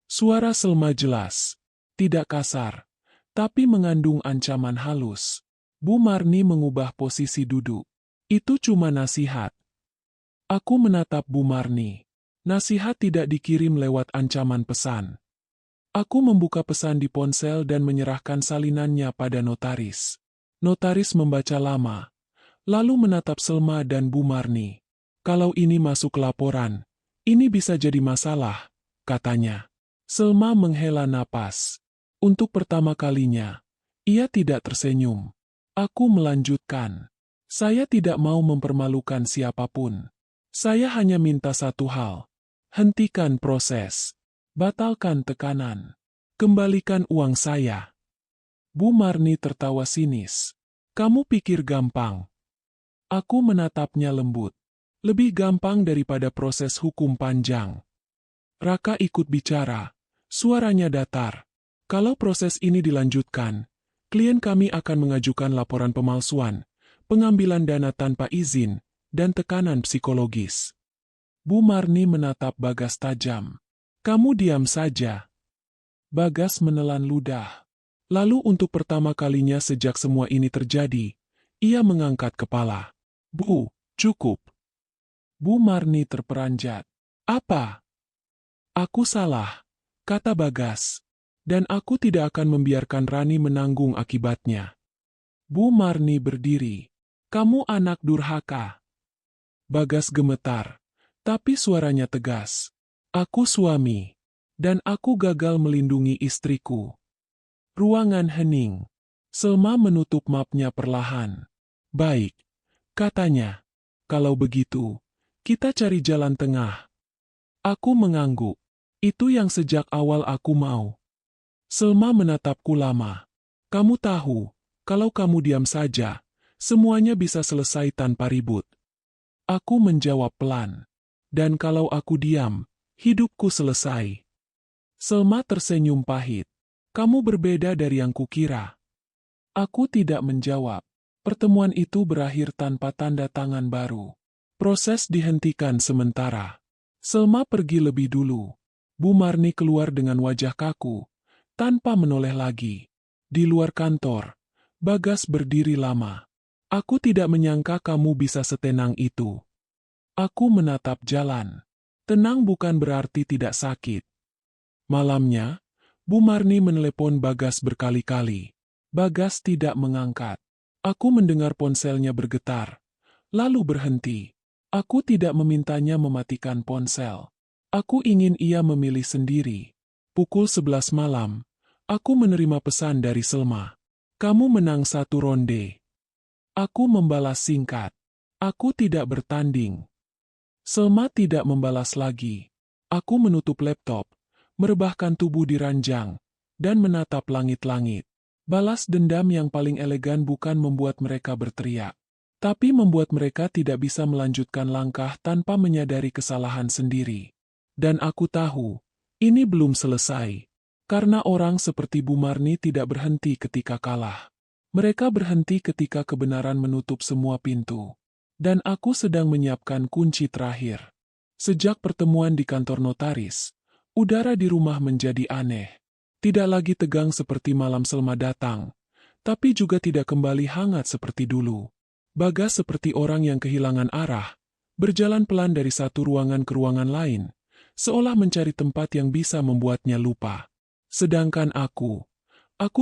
Suara Selma jelas, tidak kasar, tapi mengandung ancaman halus. Bu Marni mengubah posisi duduk. Itu cuma nasihat. Aku menatap Bu Marni. Nasihat tidak dikirim lewat ancaman pesan. Aku membuka pesan di ponsel dan menyerahkan salinannya pada notaris. Notaris membaca lama, lalu menatap Selma dan Bu Marni. Kalau ini masuk laporan, ini bisa jadi masalah, katanya. Selma menghela napas. Untuk pertama kalinya, ia tidak tersenyum. Aku melanjutkan. Saya tidak mau mempermalukan siapapun. Saya hanya minta satu hal. Hentikan proses. Batalkan tekanan. Kembalikan uang saya. Bu Marni tertawa sinis. Kamu pikir gampang? Aku menatapnya lembut. Lebih gampang daripada proses hukum panjang. Raka ikut bicara. Suaranya datar. Kalau proses ini dilanjutkan, klien kami akan mengajukan laporan pemalsuan, pengambilan dana tanpa izin, dan tekanan psikologis. Bu Marni menatap Bagas tajam. Kamu diam saja. Bagas menelan ludah. Lalu untuk pertama kalinya sejak semua ini terjadi, ia mengangkat kepala. Bu, cukup. Bu Marni terperanjat. Apa? Aku salah, kata Bagas. Dan aku tidak akan membiarkan Rani menanggung akibatnya. Bu Marni berdiri. Kamu anak durhaka. Bagas gemetar, tapi suaranya tegas. Aku suami. Dan aku gagal melindungi istriku. Ruangan hening. Selma menutup mapnya perlahan. Baik, katanya. Kalau begitu, kita cari jalan tengah. Aku mengangguk. Itu yang sejak awal aku mau. Selma menatapku lama. Kamu tahu, kalau kamu diam saja, semuanya bisa selesai tanpa ribut. Aku menjawab pelan. Dan kalau aku diam, hidupku selesai. Selma tersenyum pahit. Kamu berbeda dari yang kukira. Aku tidak menjawab. Pertemuan itu berakhir tanpa tanda tangan baru. Proses dihentikan sementara. Selma pergi lebih dulu. Bu Marni keluar dengan wajah kaku, tanpa menoleh lagi. Di luar kantor, Bagas berdiri lama. Aku tidak menyangka kamu bisa setenang itu. Aku menatap jalan. Tenang bukan berarti tidak sakit. Malamnya, Bu Marni menelepon Bagas berkali-kali. Bagas tidak mengangkat. Aku mendengar ponselnya bergetar, lalu berhenti. Aku tidak memintanya mematikan ponsel. Aku ingin ia memilih sendiri. Pukul 11 malam, aku menerima pesan dari Selma. Kamu menang 1 ronde. Aku membalas singkat. Aku tidak bertanding. Selma tidak membalas lagi. Aku menutup laptop, merebahkan tubuh di ranjang, dan menatap langit-langit. Balas dendam yang paling elegan bukan membuat mereka berteriak, tapi membuat mereka tidak bisa melanjutkan langkah tanpa menyadari kesalahan sendiri. Dan aku tahu, ini belum selesai. Karena orang seperti Bu Marni tidak berhenti ketika kalah. Mereka berhenti ketika kebenaran menutup semua pintu. Dan aku sedang menyiapkan kunci terakhir. Sejak pertemuan di kantor notaris, udara di rumah menjadi aneh. Tidak lagi tegang seperti malam Selma datang, tapi juga tidak kembali hangat seperti dulu. Bagas seperti orang yang kehilangan arah, berjalan pelan dari satu ruangan ke ruangan lain, seolah mencari tempat yang bisa membuatnya lupa. Sedangkan aku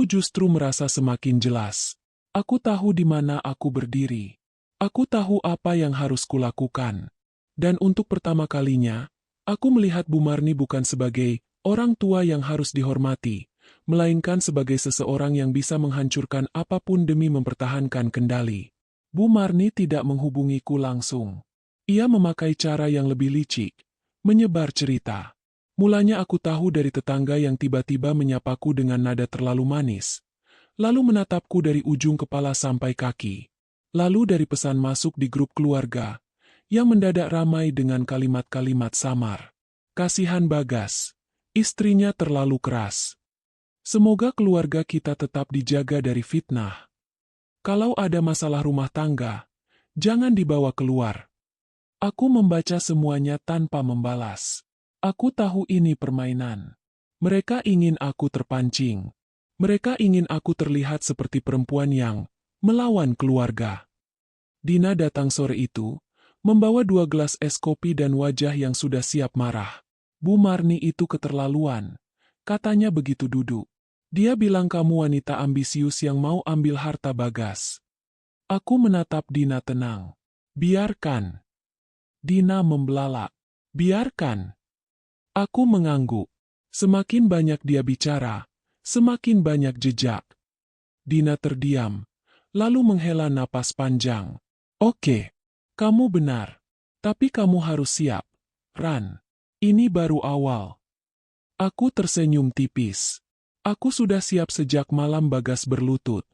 justru merasa semakin jelas. Aku tahu di mana aku berdiri. Aku tahu apa yang harus kulakukan. Dan untuk pertama kalinya, aku melihat Bu Marni bukan sebagai orang tua yang harus dihormati, melainkan sebagai seseorang yang bisa menghancurkan apapun demi mempertahankan kendali. Bu Marni tidak menghubungiku langsung. Ia memakai cara yang lebih licik, menyebar cerita. Mulanya aku tahu dari tetangga yang tiba-tiba menyapaku dengan nada terlalu manis, lalu menatapku dari ujung kepala sampai kaki. Lalu dari pesan masuk di grup keluarga, yang mendadak ramai dengan kalimat-kalimat samar. Kasihan Bagas, istrinya terlalu keras. Semoga keluarga kita tetap dijaga dari fitnah. Kalau ada masalah rumah tangga, jangan dibawa keluar. Aku membaca semuanya tanpa membalas. Aku tahu ini permainan. Mereka ingin aku terpancing. Mereka ingin aku terlihat seperti perempuan yang melawan keluarga. Dina datang sore itu, membawa 2 gelas es kopi dan wajah yang sudah siap marah. Bu Marni itu keterlaluan, katanya begitu duduk. Dia bilang kamu wanita ambisius yang mau ambil harta Bagas. Aku menatap Dina tenang. Biarkan. Dina membelalak. Biarkan. Aku mengangguk. Semakin banyak dia bicara, semakin banyak jejak. Dina terdiam, lalu menghela napas panjang. Oke, kamu benar. Tapi kamu harus siap, Ran. Ini baru awal. Aku tersenyum tipis. Aku sudah siap sejak malam Bagas berlutut.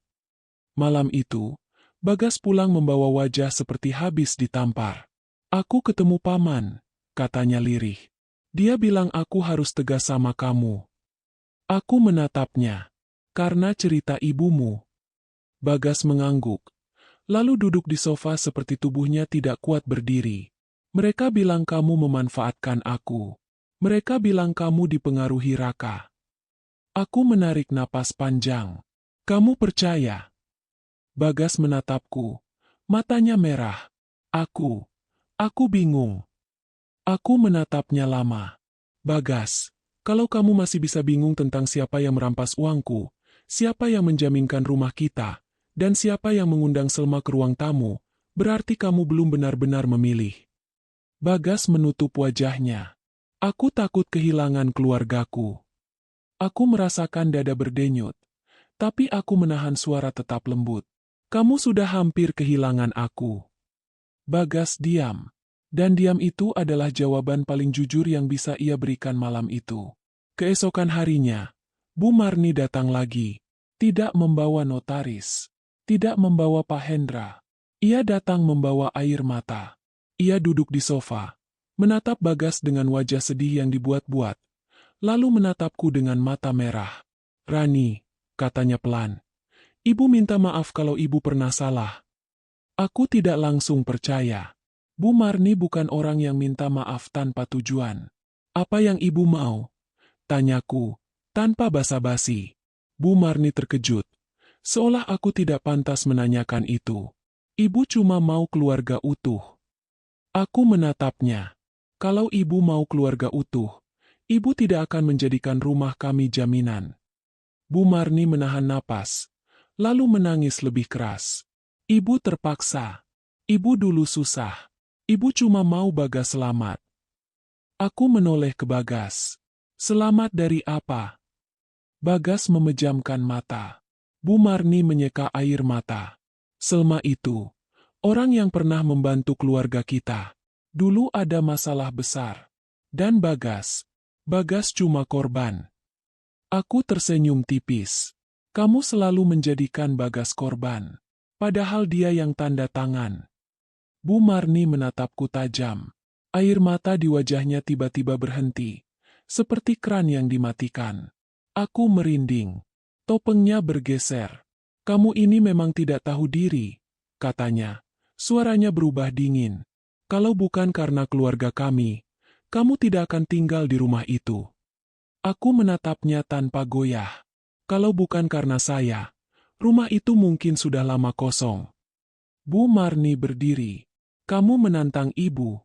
Malam itu, Bagas pulang membawa wajah seperti habis ditampar. Aku ketemu paman, katanya lirih. Dia bilang aku harus tegas sama kamu. Aku menatapnya. Karena cerita ibumu. Bagas mengangguk. Lalu duduk di sofa seperti tubuhnya tidak kuat berdiri. Mereka bilang kamu memanfaatkan aku. Mereka bilang kamu dipengaruhi Raka. Aku menarik napas panjang. Kamu percaya? Bagas menatapku. Matanya merah. Aku bingung. Aku menatapnya lama. Bagas, kalau kamu masih bisa bingung tentang siapa yang merampas uangku, siapa yang menjaminkan rumah kita, dan siapa yang mengundang Selma ke ruang tamu, berarti kamu belum benar-benar memilih. Bagas menutup wajahnya. Aku takut kehilangan keluargaku. Aku merasakan dada berdenyut, tapi aku menahan suara tetap lembut. Kamu sudah hampir kehilangan aku. Bagas diam. Dan diam itu adalah jawaban paling jujur yang bisa ia berikan malam itu. Keesokan harinya, Bu Marni datang lagi. Tidak membawa notaris. Tidak membawa Pak Hendra. Ia datang membawa air mata. Ia duduk di sofa, menatap Bagas dengan wajah sedih yang dibuat-buat, lalu menatapku dengan mata merah. Rani, katanya pelan. Ibu minta maaf kalau ibu pernah salah. Aku tidak langsung percaya. Bu Marni bukan orang yang minta maaf tanpa tujuan. Apa yang ibu mau? Tanyaku, tanpa basa-basi. Bu Marni terkejut. Seolah aku tidak pantas menanyakan itu. Ibu cuma mau keluarga utuh. Aku menatapnya. Kalau ibu mau keluarga utuh, ibu tidak akan menjadikan rumah kami jaminan. Bu Marni menahan napas, lalu menangis lebih keras. Ibu terpaksa. Ibu dulu susah. Ibu cuma mau Bagas selamat. Aku menoleh ke Bagas. Selamat dari apa? Bagas memejamkan mata. Bu Marni menyeka air mata. Selma itu, orang yang pernah membantu keluarga kita. Dulu ada masalah besar. Dan Bagas cuma korban. Aku tersenyum tipis. Kamu selalu menjadikan Bagas korban. Padahal dia yang tanda tangan. Bu Marni menatapku tajam. Air mata di wajahnya tiba-tiba berhenti. Seperti keran yang dimatikan. Aku merinding. Topengnya bergeser. Kamu ini memang tidak tahu diri, katanya. Suaranya berubah dingin. Kalau bukan karena keluarga kami, kamu tidak akan tinggal di rumah itu. Aku menatapnya tanpa goyah. Kalau bukan karena saya, rumah itu mungkin sudah lama kosong. Bu Marni berdiri. Kamu menantang ibu.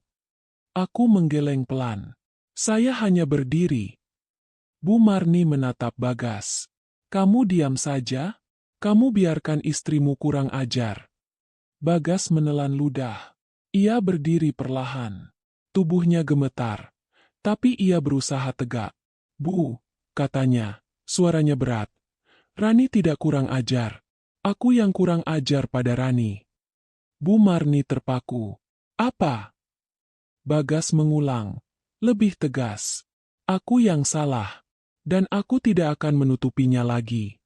Aku menggeleng pelan. Saya hanya berdiri. Bu Marni menatap Bagas. Kamu diam saja? Kamu biarkan istrimu kurang ajar. Bagas menelan ludah. Ia berdiri perlahan. Tubuhnya gemetar. Tapi ia berusaha tegak. Bu, katanya, suaranya berat. Rani tidak kurang ajar. Aku yang kurang ajar pada Rani. Bu Marni terpaku. Apa? Bagas mengulang. Lebih tegas. Aku yang salah. Dan aku tidak akan menutupinya lagi.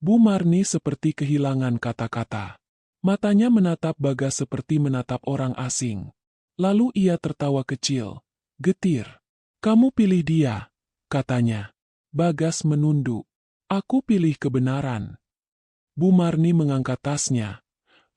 Bu Marni seperti kehilangan kata-kata. Matanya menatap Bagas seperti menatap orang asing. Lalu ia tertawa kecil. Getir. Kamu pilih dia, katanya. Bagas menunduk. Aku pilih kebenaran. Bu Marni mengangkat tasnya,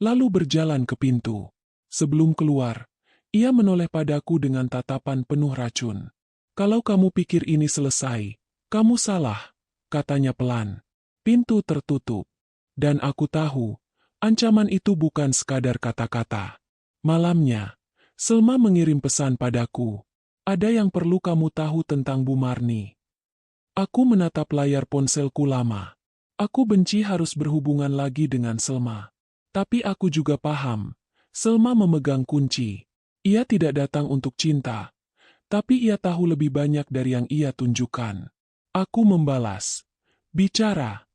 lalu berjalan ke pintu. Sebelum keluar, ia menoleh padaku dengan tatapan penuh racun. Kalau kamu pikir ini selesai, kamu salah, katanya pelan. Pintu tertutup. Dan aku tahu, ancaman itu bukan sekadar kata-kata. Malamnya, Selma mengirim pesan padaku. Ada yang perlu kamu tahu tentang Bu Marni. Aku menatap layar ponselku lama. Aku benci harus berhubungan lagi dengan Selma. Tapi aku juga paham. Selma memegang kunci. Ia tidak datang untuk cinta. Tapi ia tahu lebih banyak dari yang ia tunjukkan. Aku membalas. Bicara.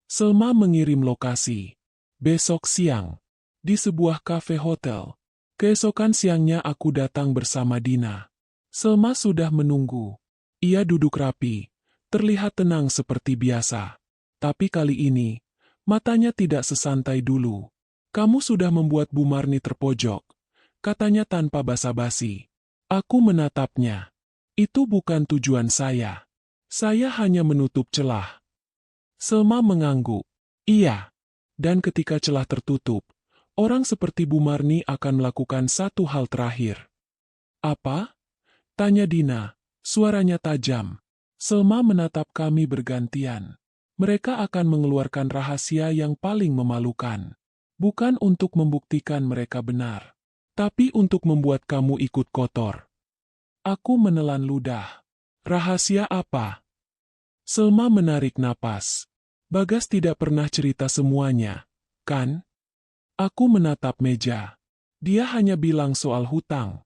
Selma mengirim lokasi. Besok siang. Di sebuah kafe hotel. Keesokan siangnya aku datang bersama Dina. Selma sudah menunggu. Ia duduk rapi. Terlihat tenang seperti biasa. Tapi kali ini, matanya tidak sesantai dulu. Kamu sudah membuat Bu Marni terpojok, katanya tanpa basa-basi. Aku menatapnya. Itu bukan tujuan saya. Saya hanya menutup celah. Selma mengangguk. Iya. Dan ketika celah tertutup, orang seperti Bu Marni akan melakukan satu hal terakhir. Apa? Tanya Dina, suaranya tajam. Selma menatap kami bergantian. Mereka akan mengeluarkan rahasia yang paling memalukan. Bukan untuk membuktikan mereka benar, tapi untuk membuat kamu ikut kotor. Aku menelan ludah. Rahasia apa? Selma menarik napas. Bagas tidak pernah cerita semuanya, kan? Aku menatap meja. Dia hanya bilang soal hutang.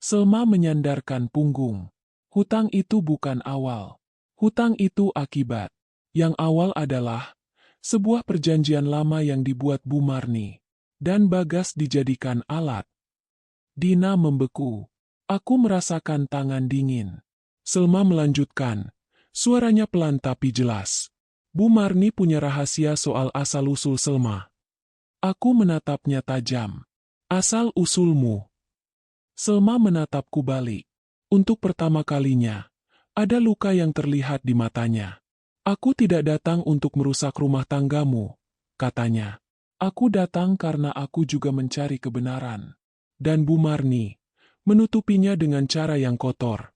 Selma menyandarkan punggung. Hutang itu bukan awal. Hutang itu akibat. Yang awal adalah sebuah perjanjian lama yang dibuat Bu Marni. Dan Bagas dijadikan alat. Dina membeku. Aku merasakan tangan dingin. Selma melanjutkan. Suaranya pelan tapi jelas. Bu Marni punya rahasia soal asal-usul Selma. Aku menatapnya tajam. Asal-usulmu. Selma menatapku balik. Untuk pertama kalinya, ada luka yang terlihat di matanya. Aku tidak datang untuk merusak rumah tanggamu, katanya. Aku datang karena aku juga mencari kebenaran. Dan Bu Marni menutupinya dengan cara yang kotor.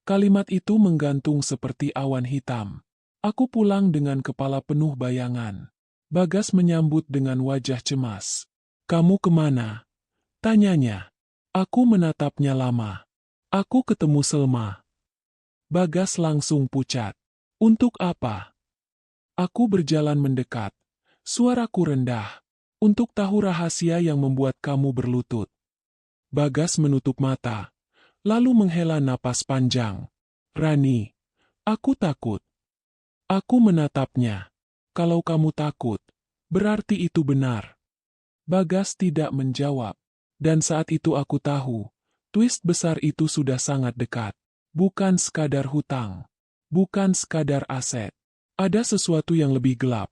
Kalimat itu menggantung seperti awan hitam. Aku pulang dengan kepala penuh bayangan. Bagas menyambut dengan wajah cemas. Kamu kemana? Tanyanya. Aku menatapnya lama. Aku ketemu Selma. Bagas langsung pucat. Untuk apa? Aku berjalan mendekat. Suaraku rendah. Untuk tahu rahasia yang membuat kamu berlutut. Bagas menutup mata. Lalu menghela napas panjang. Rani, aku takut. Aku menatapnya. Kalau kamu takut, berarti itu benar. Bagas tidak menjawab. Dan saat itu aku tahu, twist besar itu sudah sangat dekat. Bukan sekadar hutang. Bukan sekadar aset. Ada sesuatu yang lebih gelap,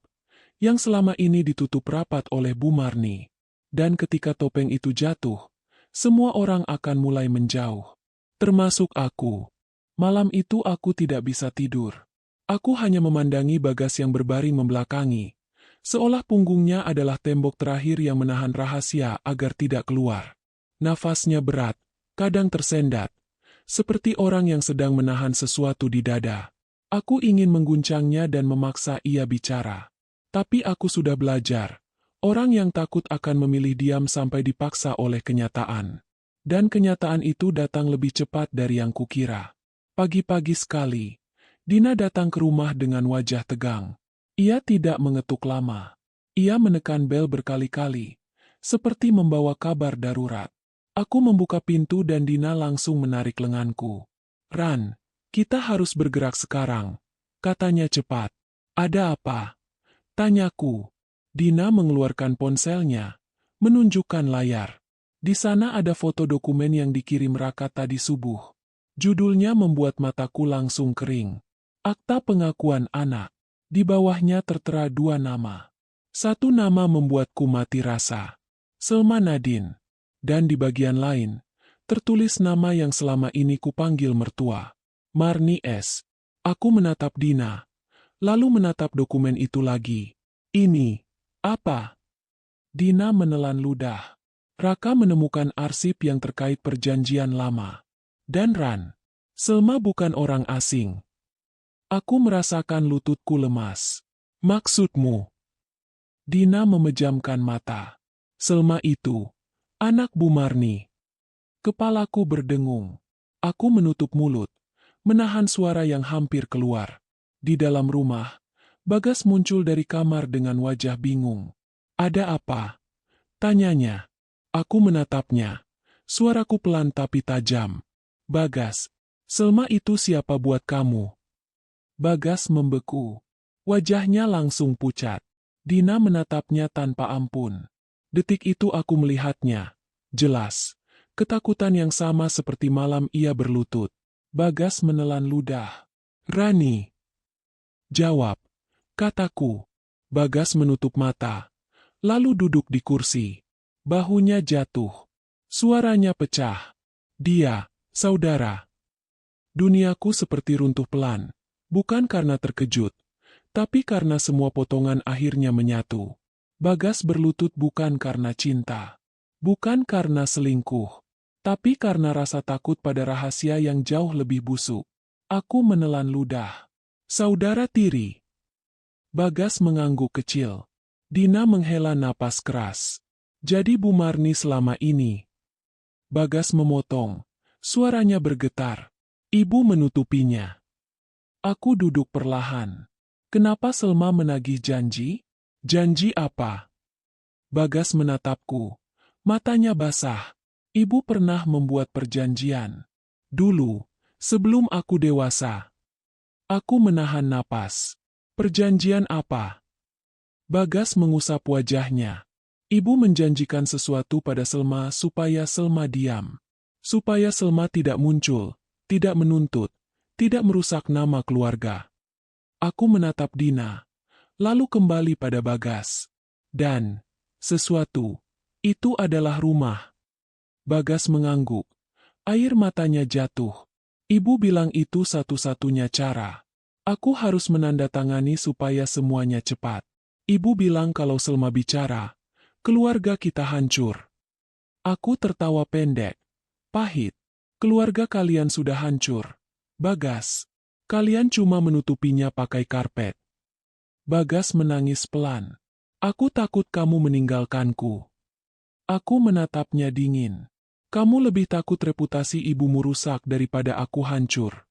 yang selama ini ditutup rapat oleh Bu Marni. Dan ketika topeng itu jatuh, semua orang akan mulai menjauh. Termasuk aku. Malam itu aku tidak bisa tidur. Aku hanya memandangi Bagas yang berbaring membelakangi, seolah punggungnya adalah tembok terakhir yang menahan rahasia agar tidak keluar. Nafasnya berat, kadang tersendat, seperti orang yang sedang menahan sesuatu di dada. Aku ingin mengguncangnya dan memaksa ia bicara. Tapi aku sudah belajar, orang yang takut akan memilih diam sampai dipaksa oleh kenyataan. Dan kenyataan itu datang lebih cepat dari yang kukira. Pagi-pagi sekali, Dina datang ke rumah dengan wajah tegang. Ia tidak mengetuk lama. Ia menekan bel berkali-kali, seperti membawa kabar darurat. Aku membuka pintu dan Dina langsung menarik lenganku. Ran, kita harus bergerak sekarang, katanya cepat. Ada apa? Tanyaku. Dina mengeluarkan ponselnya, menunjukkan layar. Di sana ada foto dokumen yang dikirim Raka tadi subuh. Judulnya membuat mataku langsung kering. Akta pengakuan anak. Di bawahnya tertera 2 nama. Satu nama membuatku mati rasa. Selma Nadine. Dan di bagian lain, tertulis nama yang selama ini kupanggil mertua. Marni S. Aku menatap Dina. Lalu menatap dokumen itu lagi. Ini, apa? Dina menelan ludah. Raka menemukan arsip yang terkait perjanjian lama. Dan Ran. Selma bukan orang asing. Aku merasakan lututku lemas. Maksudmu? Dina memejamkan mata. Selma itu, anak Bu Marni. Kepalaku berdengung. Aku menutup mulut, menahan suara yang hampir keluar. Di dalam rumah, Bagas muncul dari kamar dengan wajah bingung. Ada apa? Tanyanya. Aku menatapnya. Suaraku pelan tapi tajam. Bagas, Selma itu siapa buat kamu? Bagas membeku. Wajahnya langsung pucat. Dina menatapnya tanpa ampun. Detik itu aku melihatnya. Jelas. Ketakutan yang sama seperti malam ia berlutut. Bagas menelan ludah. Rani. Jawab. Kataku. Bagas menutup mata. Lalu duduk di kursi. Bahunya jatuh. Suaranya pecah. Dia, saudara. Duniaku seperti runtuh pelan. Bukan karena terkejut, tapi karena semua potongan akhirnya menyatu. Bagas berlutut bukan karena cinta. Bukan karena selingkuh. Tapi karena rasa takut pada rahasia yang jauh lebih busuk. Aku menelan ludah. Saudara tiri. Bagas mengangguk kecil. Dina menghela napas keras. Jadi Bu Marni selama ini. Bagas memotong. Suaranya bergetar. Ibu menutupinya. Aku duduk perlahan. Kenapa Selma menagih janji? Janji apa? Bagas menatapku. Matanya basah. Ibu pernah membuat perjanjian. Dulu, sebelum aku dewasa. Aku menahan napas. Perjanjian apa? Bagas mengusap wajahnya. Ibu menjanjikan sesuatu pada Selma supaya Selma diam. Supaya Selma tidak muncul, tidak menuntut, tidak merusak nama keluarga. Aku menatap Dina, lalu kembali pada Bagas. Dan, sesuatu, itu adalah rumah. Bagas mengangguk. Air matanya jatuh. Ibu bilang itu satu-satunya cara. Aku harus menandatangani supaya semuanya cepat. Ibu bilang kalau Selma bicara, keluarga kita hancur. Aku tertawa pendek. Pahit. Keluarga kalian sudah hancur. Bagas. Kalian cuma menutupinya pakai karpet. Bagas menangis pelan. Aku takut kamu meninggalkanku. Aku menatapnya dingin. Kamu lebih takut reputasi ibumu rusak daripada aku hancur.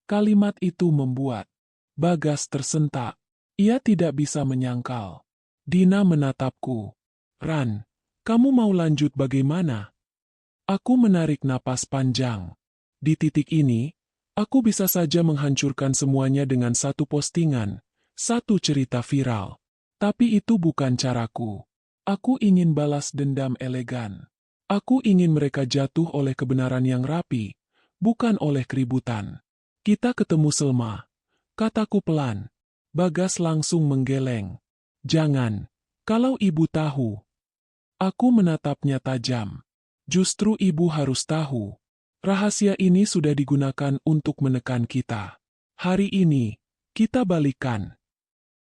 Kalimat itu membuat Bagas tersentak. Ia tidak bisa menyangkal. Dina menatapku. Ran, kamu mau lanjut bagaimana? Aku menarik napas panjang. Di titik ini, aku bisa saja menghancurkan semuanya dengan satu postingan, satu cerita viral. Tapi itu bukan caraku. Aku ingin balas dendam elegan. Aku ingin mereka jatuh oleh kebenaran yang rapi, bukan oleh keributan. Kita ketemu Selma. Kataku pelan. Bagas langsung menggeleng. Jangan. Kalau ibu tahu. Aku menatapnya tajam. Justru ibu harus tahu. Rahasia ini sudah digunakan untuk menekan kita. Hari ini, kita balikan.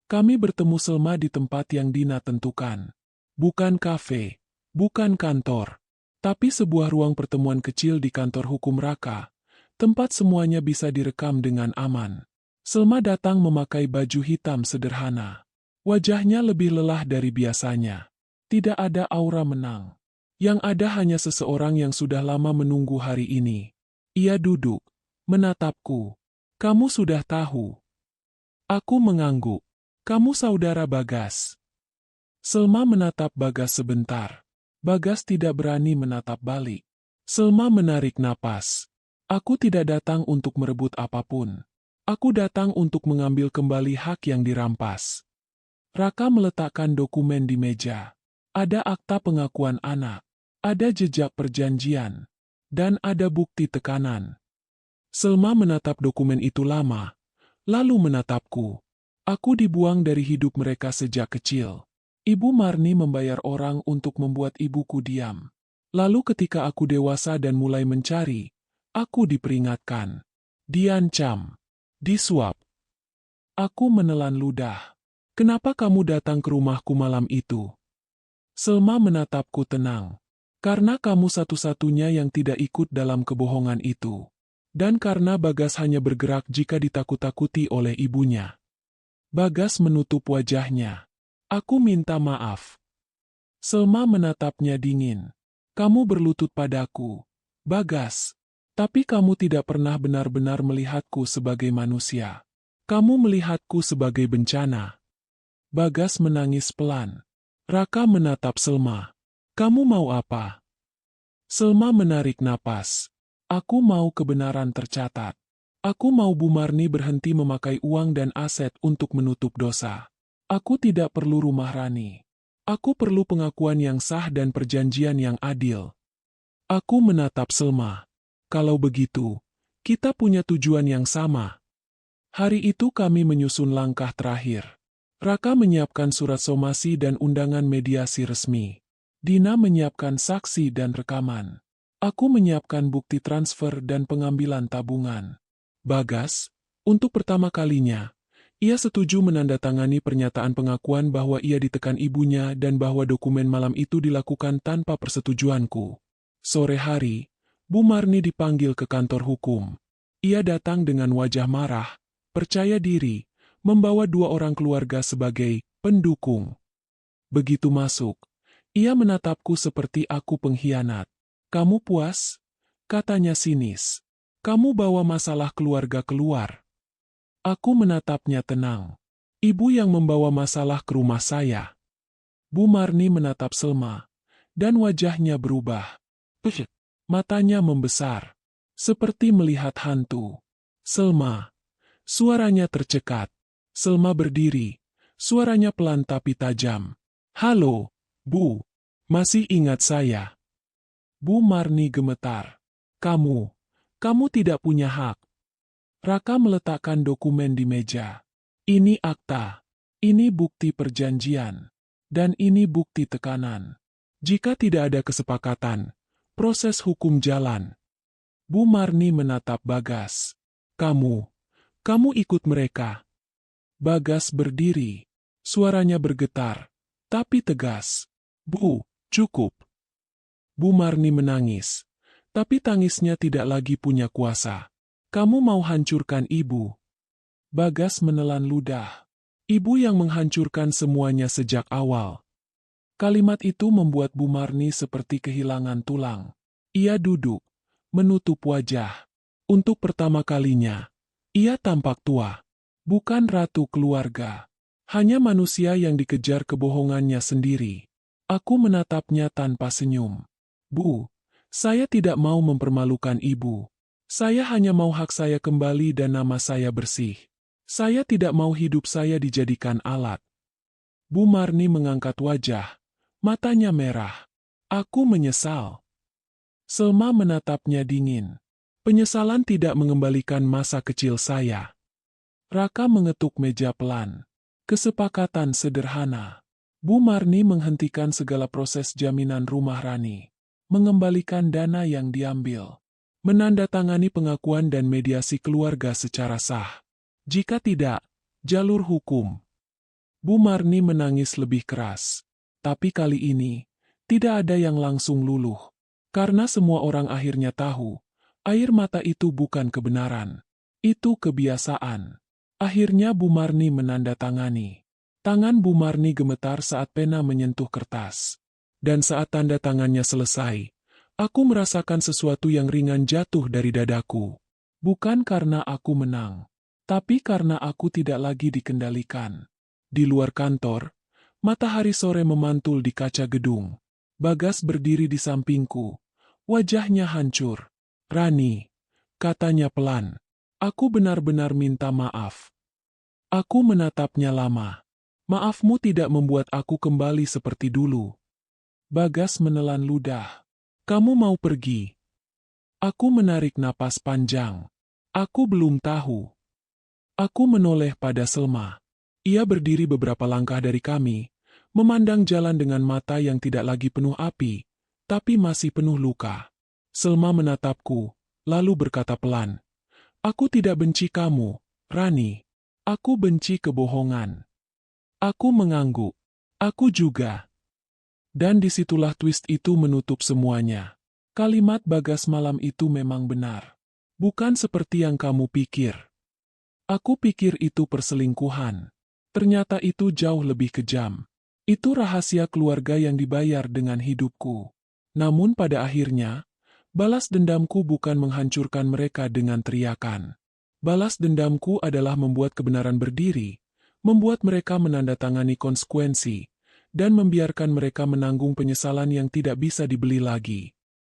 Kami bertemu Selma di tempat yang Dina tentukan. Bukan kafe, bukan kantor, tapi sebuah ruang pertemuan kecil di kantor hukum Raka, tempat semuanya bisa direkam dengan aman. Selma datang memakai baju hitam sederhana. Wajahnya lebih lelah dari biasanya. Tidak ada aura menang. Yang ada hanya seseorang yang sudah lama menunggu hari ini. Ia duduk, menatapku. Kamu sudah tahu. Aku mengangguk. Kamu saudara Bagas. Selma menatap Bagas sebentar. Bagas tidak berani menatap balik. Selma menarik napas. Aku tidak datang untuk merebut apapun. Aku datang untuk mengambil kembali hak yang dirampas. Raka meletakkan dokumen di meja. Ada akta pengakuan anak. Ada jejak perjanjian. Dan ada bukti tekanan. Selma menatap dokumen itu lama. Lalu menatapku. Aku dibuang dari hidup mereka sejak kecil. Ibu Marni membayar orang untuk membuat ibuku diam. Lalu ketika aku dewasa dan mulai mencari, aku diperingatkan. Diancam. Disuap. Aku menelan ludah. Kenapa kamu datang ke rumahku malam itu? Selma menatapku tenang. Karena kamu satu-satunya yang tidak ikut dalam kebohongan itu. Dan karena Bagas hanya bergerak jika ditakut-takuti oleh ibunya. Bagas menutup wajahnya. Aku minta maaf. Selma menatapnya dingin. Kamu berlutut padaku, Bagas. Tapi kamu tidak pernah benar-benar melihatku sebagai manusia. Kamu melihatku sebagai bencana. Bagas menangis pelan. Raka menatap Selma. Kamu mau apa? Selma menarik napas. Aku mau kebenaran tercatat. Aku mau Bu Marni berhenti memakai uang dan aset untuk menutup dosa. Aku tidak perlu rumah Rani. Aku perlu pengakuan yang sah dan perjanjian yang adil. Aku menatap Selma. Kalau begitu, kita punya tujuan yang sama. Hari itu kami menyusun langkah terakhir. Raka menyiapkan surat somasi dan undangan mediasi resmi. Dina menyiapkan saksi dan rekaman. Aku menyiapkan bukti transfer dan pengambilan tabungan. Bagas, Untuk pertama kalinya, ia setuju menandatangani pernyataan pengakuan bahwa ia ditekan ibunya dan bahwa dokumen malam itu dilakukan tanpa persetujuanku. Sore hari, Bu Marni dipanggil ke kantor hukum. Ia datang dengan wajah marah, percaya diri, membawa 2 orang keluarga sebagai pendukung. Begitu masuk, ia menatapku seperti aku pengkhianat. "Kamu puas?" katanya sinis. "Kamu bawa masalah keluarga keluar." Aku menatapnya tenang. "Ibu yang membawa masalah ke rumah saya." Bu Marni menatap Selma, dan wajahnya berubah. Matanya membesar, seperti melihat hantu. "Selma." Suaranya tercekat. Selma berdiri, suaranya pelan tapi tajam. "Halo, Bu. Masih ingat saya?" Bu Marni gemetar. Kamu tidak punya hak." Raka meletakkan dokumen di meja. "Ini akta. Ini bukti perjanjian. Dan ini bukti tekanan. Jika tidak ada kesepakatan, proses hukum jalan." Bu Marni menatap Bagas. Kamu ikut mereka." Bagas berdiri. Suaranya bergetar, tapi tegas. "Bu, cukup." Bu Marni menangis. Tapi tangisnya tidak lagi punya kuasa. "Kamu mau hancurkan ibu." Bagas menelan ludah. "Ibu yang menghancurkan semuanya sejak awal." Kalimat itu membuat Bu Marni seperti kehilangan tulang. Ia duduk, menutup wajah. Untuk pertama kalinya, ia tampak tua. Bukan ratu keluarga. Hanya manusia yang dikejar kebohongannya sendiri. Aku menatapnya tanpa senyum. "Bu, saya tidak mau mempermalukan ibu. Saya hanya mau hak saya kembali dan nama saya bersih. Saya tidak mau hidup saya dijadikan alat." Bu Marni mengangkat wajah. Matanya merah. "Aku menyesal." Selma menatapnya dingin. "Penyesalan tidak mengembalikan masa kecil saya." Raka mengetuk meja pelan. Kesepakatan sederhana. Bu Marni menghentikan segala proses jaminan rumah Rani. Mengembalikan dana yang diambil. Menandatangani pengakuan dan mediasi keluarga secara sah. Jika tidak, jalur hukum. Bu Marni menangis lebih keras. Tapi kali ini, tidak ada yang langsung luluh. Karena semua orang akhirnya tahu, air mata itu bukan kebenaran. Itu kebiasaan. Akhirnya Bu Marni menandatangani. Tangan Bu Marni gemetar saat pena menyentuh kertas. Dan saat tanda tangannya selesai, aku merasakan sesuatu yang ringan jatuh dari dadaku. Bukan karena aku menang, tapi karena aku tidak lagi dikendalikan. Di luar kantor, matahari sore memantul di kaca gedung. Bagas berdiri di sampingku. Wajahnya hancur. "Rani," katanya pelan, "aku benar-benar minta maaf." Aku menatapnya lama. "Maafmu tidak membuat aku kembali seperti dulu." Bagas menelan ludah. "Kamu mau pergi?" Aku menarik napas panjang. Aku belum tahu. Aku menoleh pada Selma. Ia berdiri beberapa langkah dari kami, memandang jalan dengan mata yang tidak lagi penuh api, tapi masih penuh luka. Selma menatapku, lalu berkata pelan, "Aku tidak benci kamu, Rani. Aku benci kebohongan." Aku mengangguk. "Aku juga." Dan disitulah twist itu menutup semuanya. Kalimat Bagas malam itu memang benar. "Bukan seperti yang kamu pikir." Aku pikir itu perselingkuhan. Ternyata itu jauh lebih kejam. Itu rahasia keluarga yang dibayar dengan hidupku. Namun pada akhirnya, balas dendamku bukan menghancurkan mereka dengan teriakan. Balas dendamku adalah membuat kebenaran berdiri, membuat mereka menandatangani konsekuensi, dan membiarkan mereka menanggung penyesalan yang tidak bisa dibeli lagi.